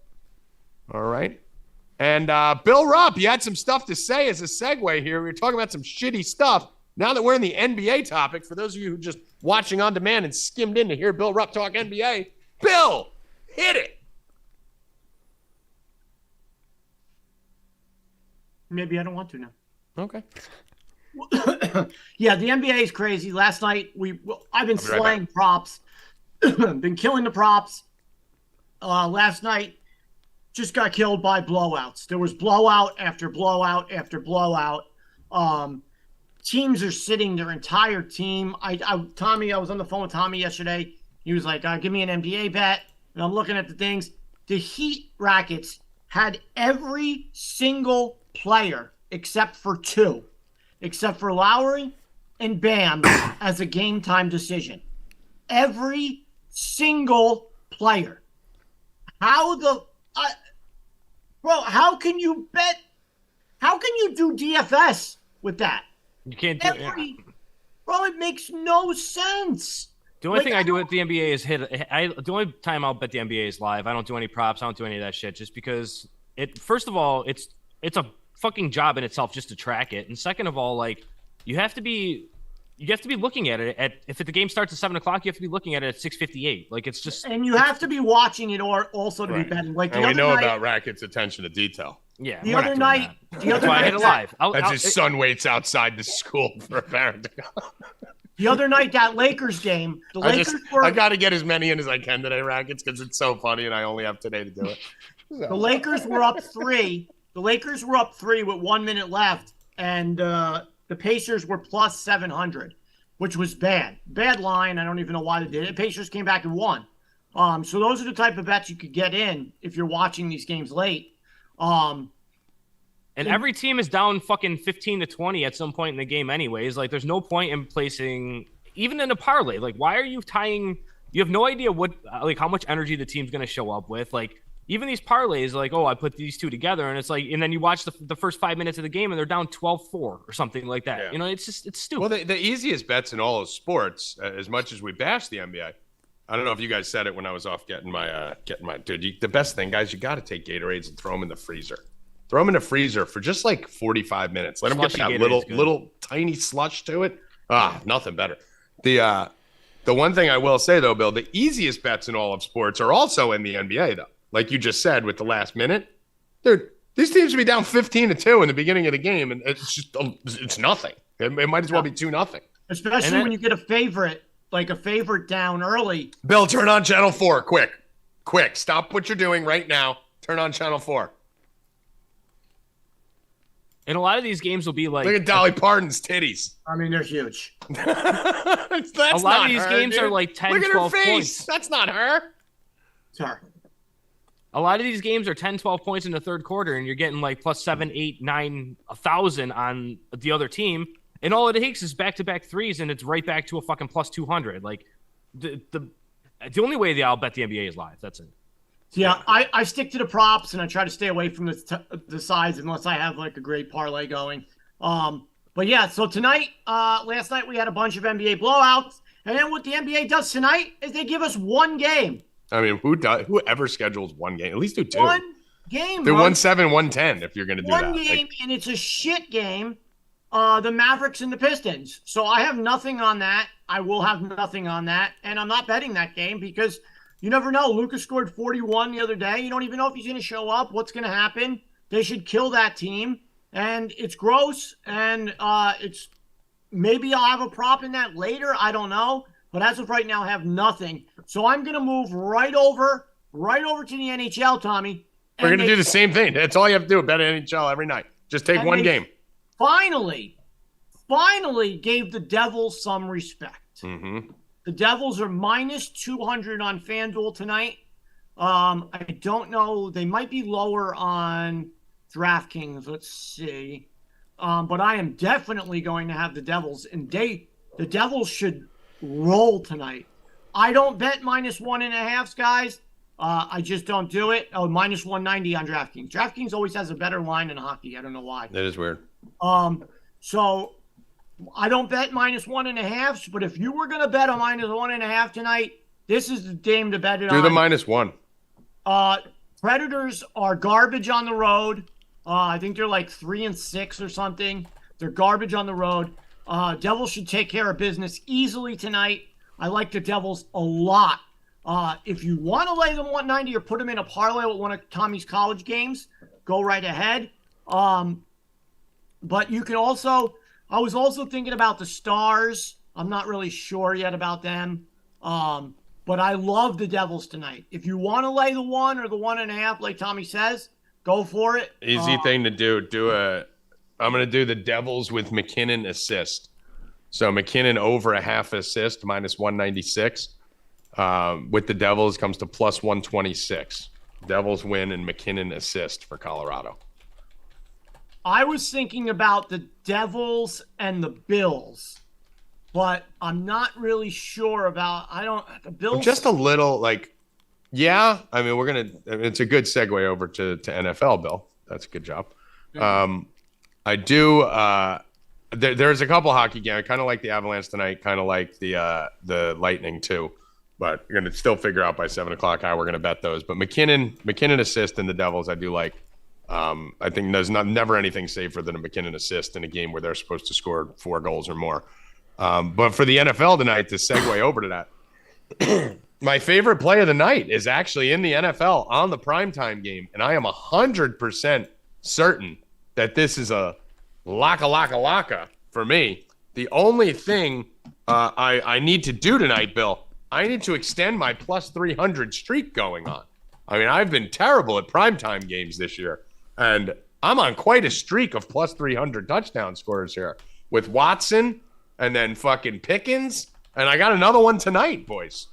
All right. And Bill Rupp, you had some stuff to say as a segue here. We were talking about some shitty stuff. Now that we're in the NBA topic, for those of you who are just watching on demand and skimmed in to hear Bill Rupp talk NBA, Bill, hit it. Maybe I don't want to now. Okay. Yeah, the NBA is crazy. Last night I've been I'll be right slaying props, been killing the props. Last night just got killed by blowouts. There was blowout after blowout after blowout. Teams are sitting their entire team. Tommy, I was on the phone with Tommy yesterday. He was like, "Give me an NBA bet," and I'm looking at the things. The Heat Rackets had every single player except for 2, except for Lowry and Bam as a game time decision. Every single player. Bro, how can you bet? How can you do DFS with that? You can't do it. Bro, it makes no sense. The only thing I do with the NBA is the only time I'll bet the NBA is live. I don't do any props. I don't do any of that shit just because first of all, it's a fucking job in itself just to track it. And second of all, like you have to be looking at it if the game starts at 7:00, you have to be looking at it at 6:58. Like it's just, and you have to be watching it or also to be betting. Like and we know about Rackets' attention to detail. Yeah. The other night, that's why I hit it live. That's his son waits outside the school for a parent to go. The other night, that Lakers game, I got to get as many in as I can today, Rackets, because it's so funny, and I only have today to do it. So. The Lakers were up 3. The Lakers were up 3 with 1 minute left, and the Pacers were plus 700, which was bad. Bad line. I don't even know why they did it. Pacers came back and won. So those are the type of bets you could get in if you're watching these games late. And every team is down fucking 15-20 at some point in the game anyways. Like, there's no point in placing, even in a parlay. Like, why are you tying – you have no idea how much energy the team's going to show up with. Like, even these parlays, like, oh, I put these two together, and it's like, and then you watch the first 5 minutes of the game, and they're down 12-4 or something like that. Yeah. You know, it's stupid. Well, the easiest bets in all of sports, as much as we bash the NBA, I don't know if you guys said it when I was off getting my dude. The best thing, guys, you got to take Gatorades and throw them in the freezer. Throw them in the freezer for just like 45 minutes. Let them get that little tiny slush to it. Nothing better. The one thing I will say though, Bill, the easiest bets in all of sports are also in the NBA though. Like you just said with the last minute, these teams would be down 15-2 in the beginning of the game, and it's nothing. It might as well be 2-0. Especially when you get a favorite down early. Bill, turn on Channel 4, quick. Stop what you're doing right now. Turn on Channel 4. And a lot of these games will be like, look at Dolly Parton's titties. I mean, they're huge. That's a lot of these her, games dude. are like 10, look at 12 her face. points. That's not her. Sorry. A lot of these games are 10, 12 points in the third quarter, and you're getting like plus 7, 8, 9, 1,000 on the other team. And all it takes is back-to-back threes, and it's right back to a fucking plus 200. Like, the only way I'll bet the NBA is live. That's it. Yeah, I stick to the props, and I try to stay away from the sides unless I have like a great parlay going. But yeah, so tonight, last night we had a bunch of NBA blowouts, and then what the NBA does tonight is they give us one game. I mean, whoever schedules one game, at least do two. One game. Do 1-7, 1-10 if you're going to do that. One game, and it's a shit game. The Mavericks and the Pistons. So I have nothing on that. I will have nothing on that, and I'm not betting that game because you never know. Lucas scored 41 the other day. You don't even know if he's going to show up. What's going to happen? They should kill that team, and it's gross. And it's maybe I'll have a prop in that later. I don't know. But as of right now, I have nothing. So I'm going to move right over to the NHL, Tommy. We're going to do the same thing. That's all you have to do. Bet NHL every night. Just take one game. Finally gave the Devils some respect. Mm-hmm. The Devils are minus 200 on FanDuel tonight. I don't know. They might be lower on DraftKings. Let's see. But I am definitely going to have the Devils. And the Devils should roll tonight. I don't bet minus 1.5, guys. I just don't do it. Oh, minus 190 on DraftKings. DraftKings always has a better line in hockey. I don't know why. That is weird. So I don't bet minus 1.5, but if you were going to bet a minus 1.5 tonight, this is the game to bet it on. Do the -1. Predators are garbage on the road. I think they're like 3-6 or something. They're garbage on the road. Devils should take care of business easily tonight. I like the Devils a lot. If you want to lay them 190 or put them in a parlay with one of Tommy's college games, go right ahead. But you can also, I was also thinking about the Stars. I'm not really sure yet about them. But I love the Devils tonight. If you want to lay the 1 or the 1.5, like Tommy says, go for it. Easy thing to do. I'm going to do the Devils with McKinnon assist. So McKinnon over a half assist, minus 196. With the Devils comes to plus 126. Devils win and McKinnon assist for Colorado. I was thinking about the Devils and the Bills, but I'm not really sure about. The Bills. Just a little yeah. I mean, it's a good segue over to NFL, Bill. That's a good job. I do. There's a couple hockey games. I kind of like the Avalanche tonight. Kind of like the Lightning too. But you're going to still figure out by 7:00 how we're going to bet those. But McKinnon assist in the Devils, I do like. I think there's never anything safer than a McKinnon assist in a game where they're supposed to score 4 goals or more. But for the NFL tonight, to segue over to that, my favorite play of the night is actually in the NFL on the primetime game. And I am 100% certain that this is a laka for me. The only thing I need to do tonight, Bill, I need to extend my plus 300 streak going on. I mean, I've been terrible at primetime games this year. And I'm on quite a streak of plus 300 touchdown scorers here with Watson and then fucking Pickens. And I got another one tonight, boys.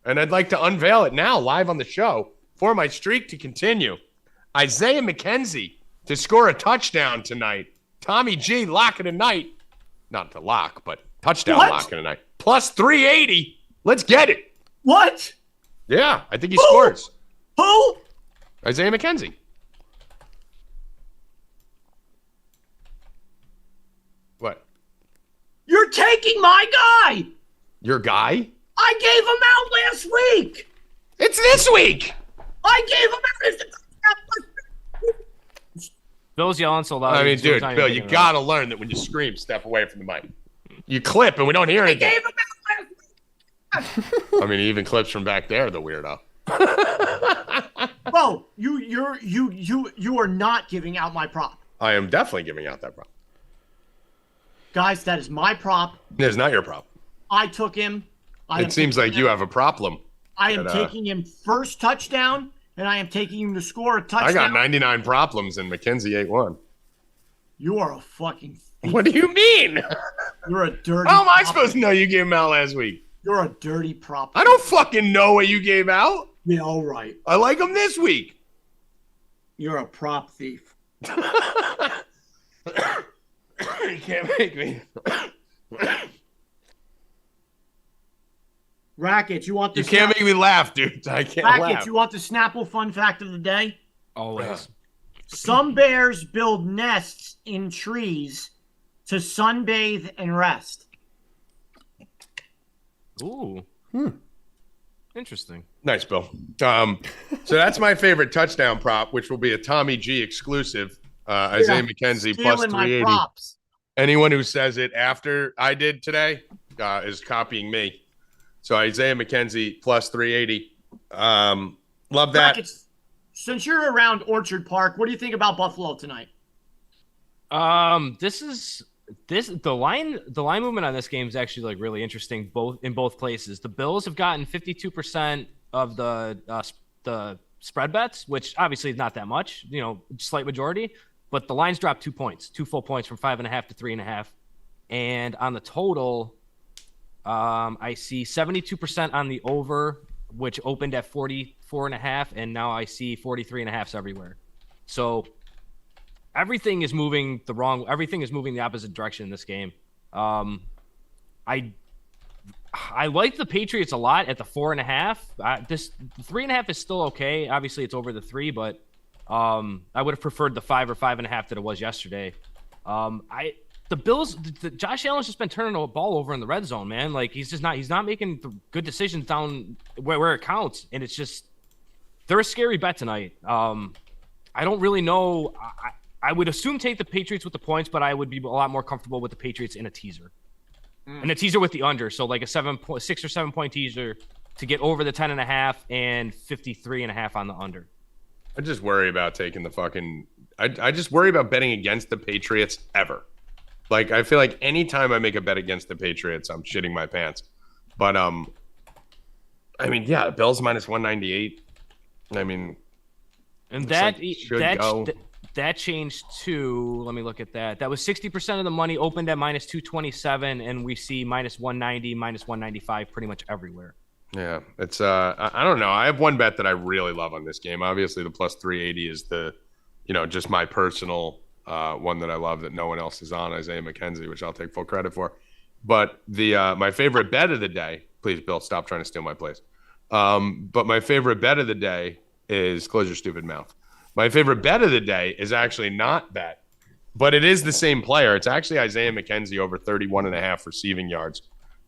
And I'd like to unveil it now live on the show for my streak to continue. Isaiah McKenzie to score a touchdown tonight. Tommy G lock it tonight. Not to lock, but touchdown lock it tonight. Plus 380. Let's get it. What? Yeah, I think he scores. Who? Isaiah McKenzie. What? You're taking my guy. Your guy? I gave him out last week. It's this week. I gave him out. Bill's yelling so loud. I mean, dude, Sometimes Bill, you're you getting got to learn that when you scream, step away from the mic. You clip and we don't hear I anything. gave him out last week. I mean, he even clips from back there, the weirdo. Bro, you are not giving out my prop. I am definitely giving out that prop. Guys, that is my prop. It's not your prop. I took him. It seems like you have a problem. I am taking him first touchdown, and I am taking him to score a touchdown. I got 99 problems and McKenzie 8-1. You are a fucking thief. What do you mean? You're a dirty How am I prop. supposed to know you gave him out last week? You're a dirty prop. I don't fucking know what you gave out. Yeah, all right. I like him this week. You're a prop thief. You can't make me. Rackets, you want the You can't make me laugh, dude. I can't Rackets, laugh. you want the Snapple fun fact of the day? always. Some bears build nests in trees to sunbathe and rest. Ooh. Interesting. Nice, Bill. So that's my favorite touchdown prop, which will be a Tommy G exclusive. Isaiah McKenzie plus Stealing my 380. props. Anyone who says it after I did today is copying me. So Isaiah McKenzie plus 380. Love that. Rackets, since you're around Orchard Park, what do you think about Buffalo tonight? The line movement on this game is actually like really interesting in both places. The Bills have gotten 52% of the spread bets, which obviously is not that much, slight majority, but the line's dropped 2 points, 2 full points from 5.5 to 3.5. And on the total, I see 72% on the over, which opened at 44.5, and now I see 43.5s everywhere. So everything is moving the opposite direction in this game. I like the Patriots a lot at the 4.5. This 3.5 is still okay. Obviously, it's over the 3, but I would have preferred the 5 or 5.5 that it was yesterday. The Bills, Josh Allen's just been turning the ball over in the red zone, man. Like he's not making the good decisions down where it counts, and it's just they're a scary bet tonight. I don't really know. I would assume take the Patriots with the points, but I would be a lot more comfortable with the Patriots in a teaser. And a teaser with the under, so like a 6 or 7 point teaser to get over the 10.5 and 53.5 on the under. I just worry about taking the fucking. I just worry about betting against the Patriots ever. Like I feel like anytime I make a bet against the Patriots, I'm shitting my pants. But I mean, yeah, Bills minus 198. I mean, and that changed to, let me look at that. That was 60% of the money opened at minus 227, and we see minus 190, minus 195 pretty much everywhere. Yeah, it's I don't know. I have one bet that I really love on this game. Obviously, the plus 380 is the, just my personal one that I love that no one else is on, Isaiah McKenzie, which I'll take full credit for. But the my favorite bet of the day, please, Bill, stop trying to steal my place. But my favorite bet of the day is close your stupid mouth. My favorite bet of the day is actually not bet, but it is the same player. It's actually Isaiah McKenzie over 31.5 receiving yards.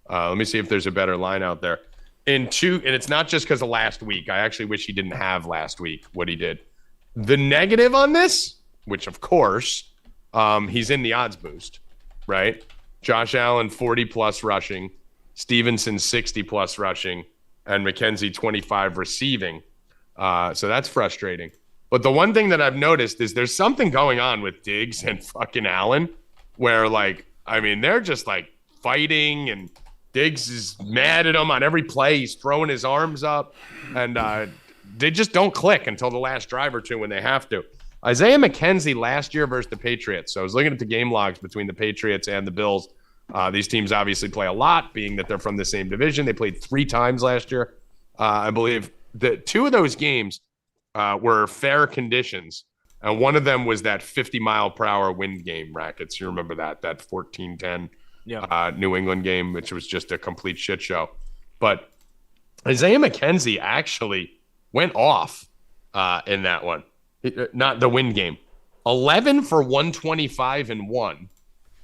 Let me see if there's a better line out there. And it's not just because of last week. I actually wish he didn't have last week what he did. The negative on this, which of course, he's in the odds boost, right? Josh Allen 40+ rushing, Stevenson 60+ rushing, and McKenzie 25 receiving. So that's frustrating. But the one thing that I've noticed is there's something going on with Diggs and fucking Allen where, they're just, fighting, and Diggs is mad at him on every play. He's throwing his arms up, and they just don't click until the last drive or two when they have to. Isaiah McKenzie last year versus the Patriots. So I was looking at the game logs between the Patriots and the Bills. These teams obviously play a lot, being that they're from the same division. They played 3 times last year. I believe that 2 of those games were fair conditions, and one of them was that 50-mile-per-hour wind game, Rackets. You remember that 14-10 New England game, which was just a complete shit show. But Isaiah McKenzie actually went off in that one. Not the win game. 11 for 125 and 1.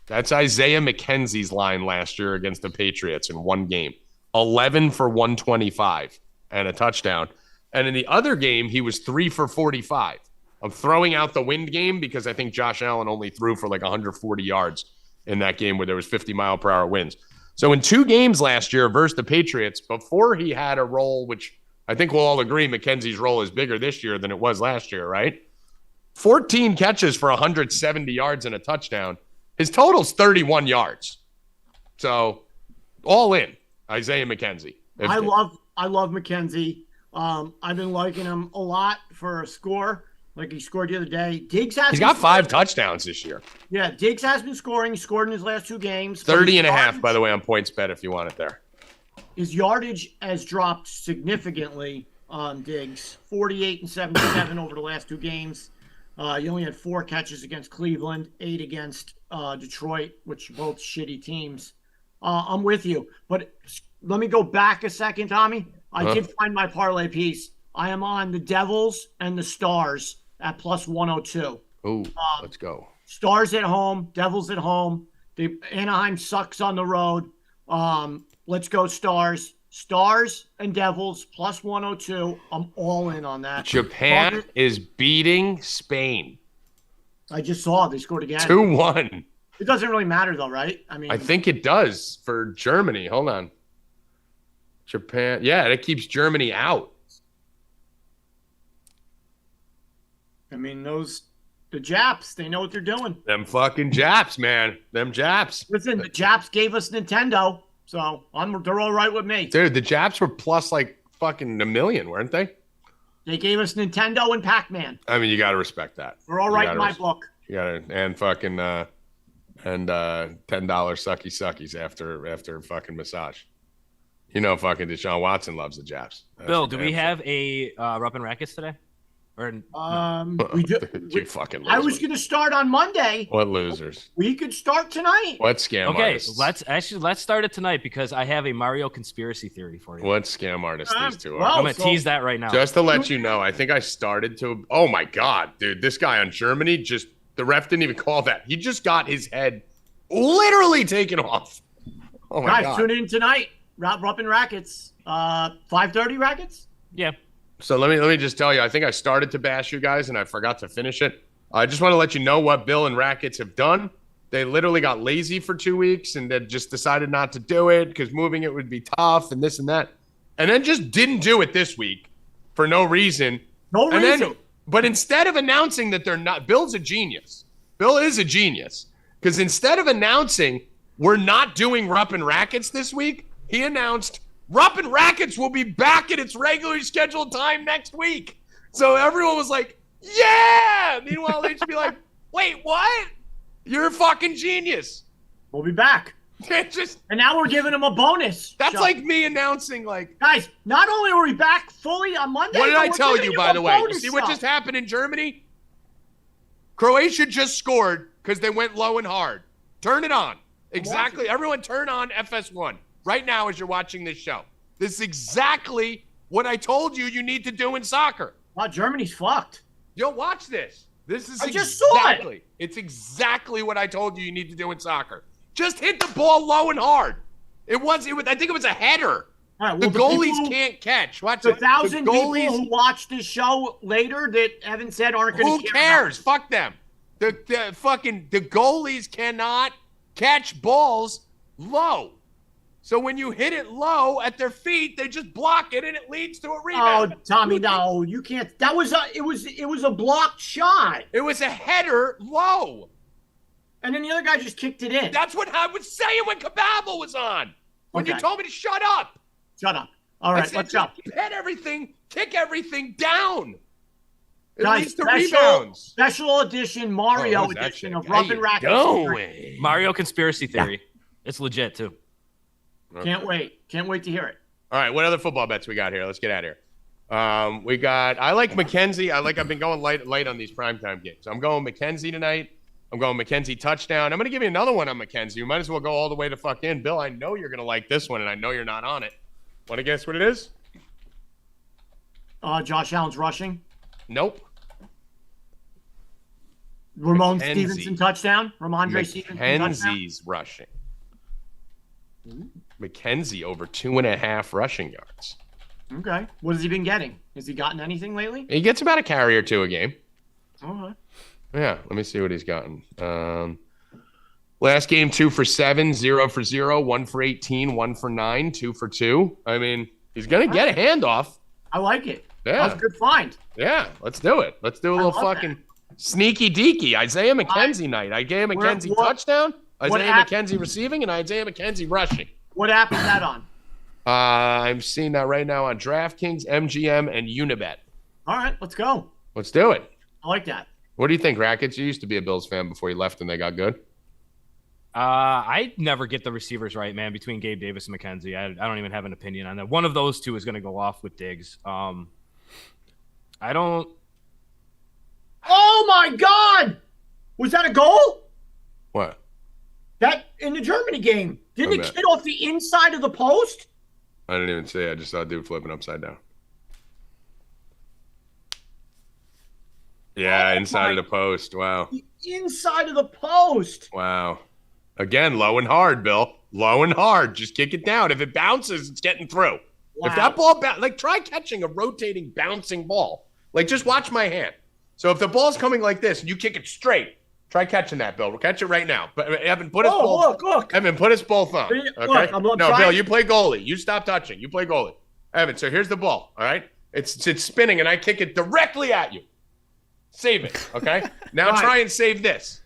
That's Isaiah McKenzie's line last year against the Patriots in one game. 11 for 125 and a touchdown. And in the other game, he was 3 for 45. I'm throwing out the wind game because I think Josh Allen only threw for like 140 yards in that game where there was 50-mile-per-hour winds. So in 2 games last year versus the Patriots, before he had a role, which I think we'll all agree McKenzie's role is bigger this year than it was last year, right? 14 catches for 170 yards and a touchdown. His total's 31 yards. So all in, Isaiah McKenzie. I love McKenzie. I've been liking him a lot for a score. Like he scored the other day. He's got 5 touchdowns this year. Yeah, Diggs has been scoring. He scored in his last 2 games. 30 and a half, by the way, on PointsBet if you want it there. His yardage has dropped significantly on Diggs. 48 and 77 over the last 2 games. He only had 4 catches against Cleveland, 8 against Detroit, which are both shitty teams. I'm with you. But let me go back a second, Tommy. I did find my parlay piece. I am on the Devils and the Stars at plus 102. Oh, let's go. Stars at home, Devils at home. Anaheim sucks on the road. Let's go Stars. Stars and Devils plus 102. I'm all in on that. Japan is beating Spain. I just saw they scored again. 2-1. It doesn't really matter though, right? I mean, I think it does for Germany. Hold on. Japan. Yeah, it keeps Germany out. I mean, the Japs, they know what they're doing. Them fucking Japs, man. Them Japs. Listen, the Japs gave us Nintendo, so they're all right with me. Dude, the Japs were plus like fucking $1 million, weren't they? They gave us Nintendo and Pac-Man. I mean, you got to respect that. We're all right in my book. You got to, and fucking, $10 sucky suckies after fucking massage. You know, fucking Deshaun Watson loves the Japs. That's Bill, do we have a Rupp and Rackets today? Or we do. You fucking losers. I was going to start on Monday. What losers? We could start tonight. What scam artists? let's start it tonight because I have a Mario conspiracy theory for you. What scam artists these two are? well, I'm gonna tease that right now. Just to let you know, I think I started to. Oh my god, dude! This guy on Germany the ref didn't even call that. He just got his head literally taken off. Oh my god! Guys, tune in tonight. Rupp and Rackets. 5:30 Rackets. Yeah. So let me just tell you, I think I started to bash you guys and I forgot to finish it. I just want to let you know what Bill and Rackets have done. They literally got lazy for 2 weeks and then just decided not to do it because moving it would be tough and this and that. And then just didn't do it this week for no reason. But instead of announcing that they're not, Bill's a genius. Bill is a genius. Because instead of announcing we're not doing Rupp and Rackets this week, he announced Rupp and Rackets will be back at its regularly scheduled time next week. So everyone was like, yeah! Meanwhile, they should be like, wait, what? You're a fucking genius. We'll be back. And now we're giving them a bonus. That's like me announcing, like... Guys, not only are we back fully on Monday... What did I tell you, by the way? You see what just happened in Germany? Croatia just scored because they went low and hard. Turn it on. Exactly. Everyone turn on FS1. Right now as you're watching this show. This is exactly what I told you need to do in soccer. Wow, Germany's fucked. Yo, watch this. I just saw it. It's exactly what I told you need to do in soccer. Just hit the ball low and hard. I think it was a header. All right, well, the goalies can't catch. Watch the 1,000 people who watch this show later that Evan said aren't going to care. Who cares? Fuck them. The goalies cannot catch balls low. So when you hit it low at their feet, they just block it and it leads to a rebound. Oh, Tommy, no, you can't. It was a blocked shot. It was a header low. And then the other guy just kicked it in. That's what I was saying when Kababble was on. When you told me to shut up. Shut up. All right, let's go. Hit everything, kick everything down. It leads to rebounds. rebounds. Special edition Mario edition of Rupp and Rackets. Mario conspiracy theory. Yeah. It's legit too. Okay. Can't wait to hear it. All right, what other football bets we got here? Let's get out of here. I like McKenzie. I've been going light on these primetime games. I'm going McKenzie tonight. I'm going McKenzie touchdown. I'm going to give you another one on McKenzie. You might as well go all the way to fuck in. Bill, I know you're going to like this one, and I know you're not on it. Want to guess what it is? Josh Allen's rushing. Nope. Ramon McKenzie. Stevenson touchdown. Ramondre Stevenson touchdown. McKenzie's rushing. McKenzie over 2.5 rushing yards. Okay. What has he been getting? Has he gotten anything lately? He gets about a carry or two a game. Okay. Yeah, let me see what he's gotten. Last game, 2 for 7, 0 for 0, 1 for 18, 1 for 9, 2 for 2. I mean, he's going to get a handoff. I like it. Yeah. That was a good find. Yeah, let's do it. Let's do a little fucking sneaky deaky Isaiah McKenzie night. Isaiah McKenzie touchdown, Isaiah McKenzie receiving, and Isaiah McKenzie rushing. What app is that on? I'm seeing that right now on DraftKings, MGM, and Unibet. All right, let's go. Let's do it. I like that. What do you think, Rackets? You used to be a Bills fan before you left and they got good. I never get the receivers right, man, between Gabe Davis and McKenzie. I don't even have an opinion on that. One of those two is going to go off with Diggs. I don't. Oh, my God. Was that a goal? What? That in the Germany game. Did the kid off the inside of the post? I didn't even see it. I just saw a dude flipping upside down. Yeah, inside of the post. Wow. The inside of the post. Wow. Again, low and hard, Bill. Low and hard. Just kick it down. If it bounces, it's getting through. Wow. If that ball, try catching a rotating, bouncing ball. Like, just watch my hand. So if the ball's coming like this and you kick it straight, try catching that, Bill. We'll catch it right now. But Evan, put his look. Evan, put his both thumb. Okay. Look, I'm no, trying. Bill, you play goalie. You stop touching. You play goalie. Evan, so here's the ball. All right. It's spinning, and I kick it directly at you. Save it. Okay. Now Right. try and save this.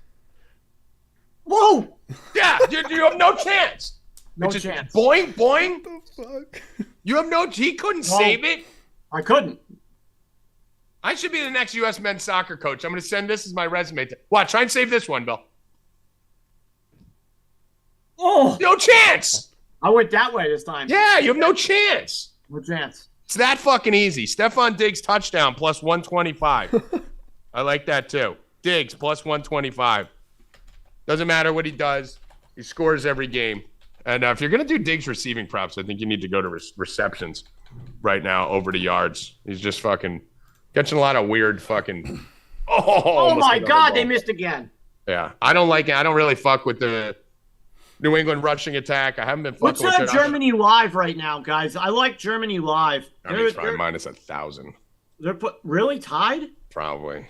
Whoa. Yeah, you have no chance. No It's just chance. boing, boing. What the fuck? You have no. He couldn't No. save it. I couldn't. I should be the next U.S. men's soccer coach. I'm going to send this as my resume. Watch, try and save this one, Bill. Oh. No chance. I went that way this time. Yeah, you have no chance. No chance. It's that fucking easy. Stephon Diggs touchdown plus 125. I like that too. Diggs plus 125. Doesn't matter what he does. He scores every game. And if you're going to do Diggs receiving props, I think you need to go to receptions right now over to yards. He's just fucking catching a lot of weird fucking. Oh my another God, goal. they missed again. Yeah, I don't like it. I don't really fuck with the New England rushing attack. I haven't been What's fucking with it. Germany live right now, guys? I like Germany live. I mean, it's probably minus 1,000. They're really tied? Probably.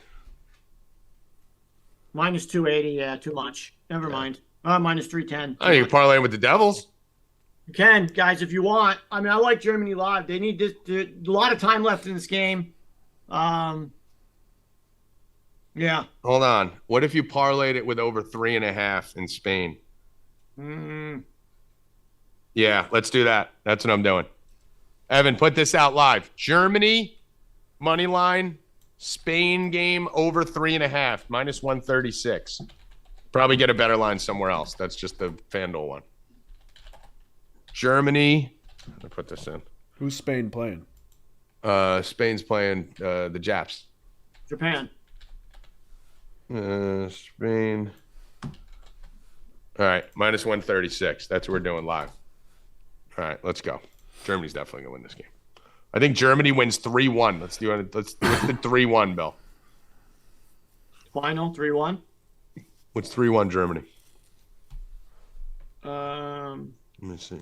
Minus 280, yeah, too much. Never mind. Minus 310. I think you parlay with the Devils. You can, guys, if you want. I mean, I like Germany live. They need this. A lot of time left in this game. Yeah. Hold on. What if you parlayed it with over 3.5 in Spain? Yeah, let's do that. That's what I'm doing. Evan, put this out live. Germany, money line, Spain game over 3.5, minus 136. Probably get a better line somewhere else. That's just the FanDuel one. Germany. Let me put this in. Who's Spain playing? Spain's playing the Japs. Japan. Spain. All right, minus 136. That's what we're doing live. All right, let's go. Germany's definitely gonna win this game. I think Germany wins 3-1. Let's do it. Let's the 3-1, Bill. Final 3-1. What's 3-1 Germany? Let me see.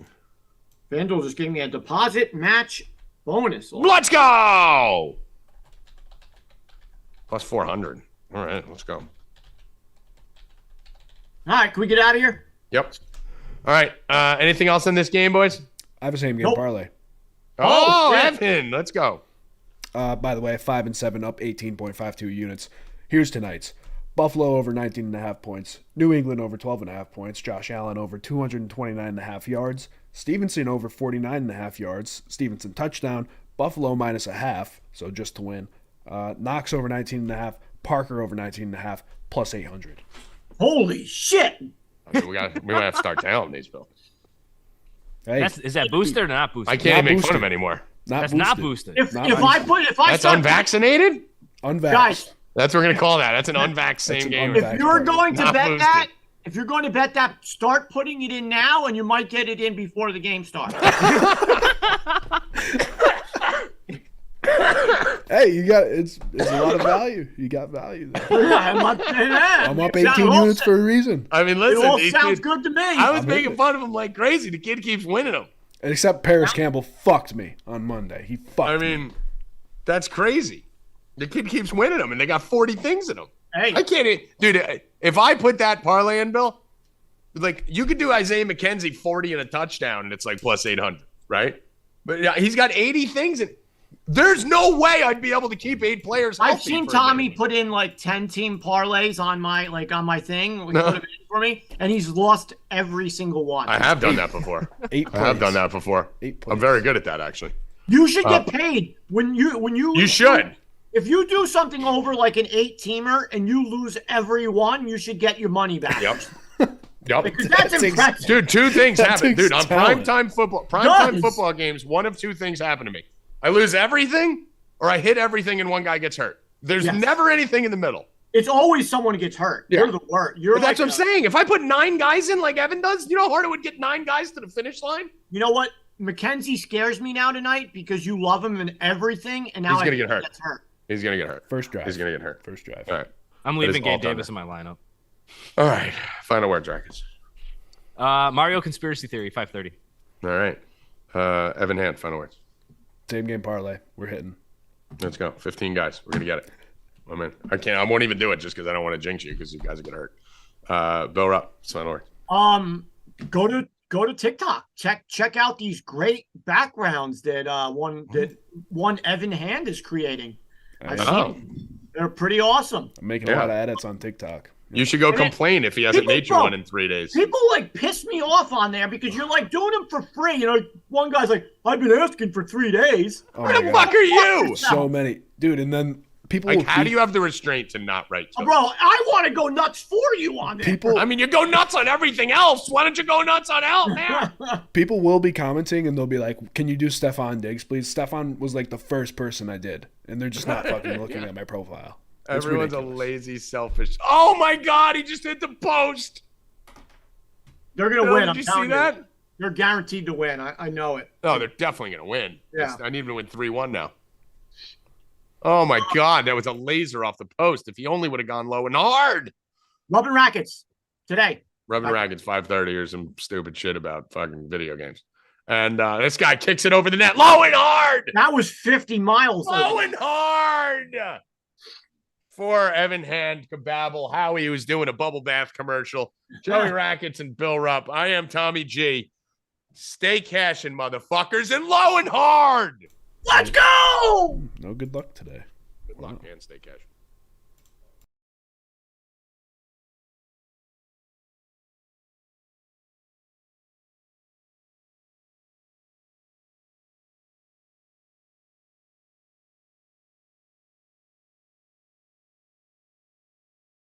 FanDuel just gave me a deposit match bonus. Let's go. Plus 400. All right, let's go. All right, can we get out of here? Yep. All right. Anything else in this game, boys? I have a same game Nope. parlay. Oh, yeah. Evan, let's go. By the way, 5 and 7 up 18.52 units. Here's tonight's. Buffalo over 19.5 points. New England over 12.5 points. Josh Allen over 229.5 yards. Stevenson over 49.5 yards. Stevenson touchdown. Buffalo minus a half, so just to win. Knox over 19.5. Parker over 19.5 plus 800. Holy shit! I mean, we might have to start tailing these, Bill. Hey, Is that boosted or not boosted? I can't Not even make boosted. fun of him anymore. That's not boosted. If Not I That's start unvaccinated? unvaxxed. guys, That's what we're gonna call that. That's an unvaxxed same an game. unvaxxed. if you're going to Not bet boosted. that, if you're going to bet that, start putting it in now, and you might get it in before the game starts. Hey, you got it's a lot of value. You got value there. I'm not saying that. I'm up 18 units for a reason. I mean, It listen, all he sounds did- good to me. I was I'm making into fun of him like crazy. The kid keeps winning them. Except Paris Campbell fucked me on Monday. He fucked I me. mean, that's crazy. The kid keeps winning them, and they got 40 things in them. Hey, I can't, dude. If I put that parlay in, Bill, like you could do Isaiah McKenzie 40 and a touchdown, and it's like plus 800, right? But yeah, he's got 80 things in. There's no way I'd be able to keep 8 players healthy. I've seen for a Tommy game. put in like 10-team parlays on my thing. He put it in for me, and he's lost every single one. I have done that before. 8 I have plays. done that before. 8 plays. I'm very good at that, actually. You should get paid when you. You should. If you do something over like an 8-teamer and you lose every one, you should get your money back. Yep. Yep. Because that's That takes- impressive. Dude, 2 things That happen. takes Dude, on talent. primetime Does. football games, one of 2 things happen to me. I lose everything, or I hit everything and one guy gets hurt. There's Yes. never anything in the middle. It's always someone who gets hurt. Yeah. You're the worst. You're But that's like what I'm saying. If I put 9 guys in like Evan does, you know how hard it would get 9 guys to the finish line? You know what? McKenzie scares me now tonight because you love him and everything, and now He's I gonna think get hurt. he gets hurt. He's going to get hurt. First drive. He's going to get hurt. First drive. All right. I'm That leaving is all Gabe time. Davis in my lineup. All right. Final word, Rackets. Mario conspiracy theory 5:30. All right. Evan Hand, final words. Same game parlay. We're hitting. Let's go. 15 guys. We're going to get it. I'm in. I won't even do it just because I don't want to jinx you because you guys are going to hurt. Bill Rupp, final word. Go to TikTok. Check out these great backgrounds that one Evan Hand is creating. I've seen Oh. them. They're pretty awesome. I'm making Yeah. a lot of edits on TikTok. You should go And then- complain if he hasn't People made you go- one in 3 days. People like piss me off on there because you're like doing them for free. You know, one guy's like, I've been asking for 3 days. Oh Who my the God. fuck are you? So many. Dude, and then people Like, will how do tweet- you have the restraint to not write to him? Bro, I want to go nuts for you on there. people I mean, you go nuts on everything else. Why don't you go nuts on out there? people will be commenting and they'll be like, "Can you do Stefan Diggs, please?" Stefan was like the first person I did, and they're just not fucking looking at my profile. It's Everyone's ridiculous. a lazy, selfish. Oh my God, he just hit the post. They're going to Bill, win. did I'm you see telling you. that? They're guarantee to win. I know it. Oh, they're definitely going to win. Yeah. I need him to win 3-1 now. Oh my God, that was a laser off the post. If he only would have gone low and hard. Rubbing Rackets today. Rubbing Rackets 5:30 or some stupid shit about fucking video games. And this guy kicks it over the net. Low and hard. That was 50 miles. Low and hard. For Evan Hand, Kababble, Howie, who's doing a bubble bath commercial, Joey Rackets, and Bill Rupp. I am Tommy G. Stay cashin', motherfuckers, and low and hard. Let's go! No good luck today. Good luck, man. Stay cashin'.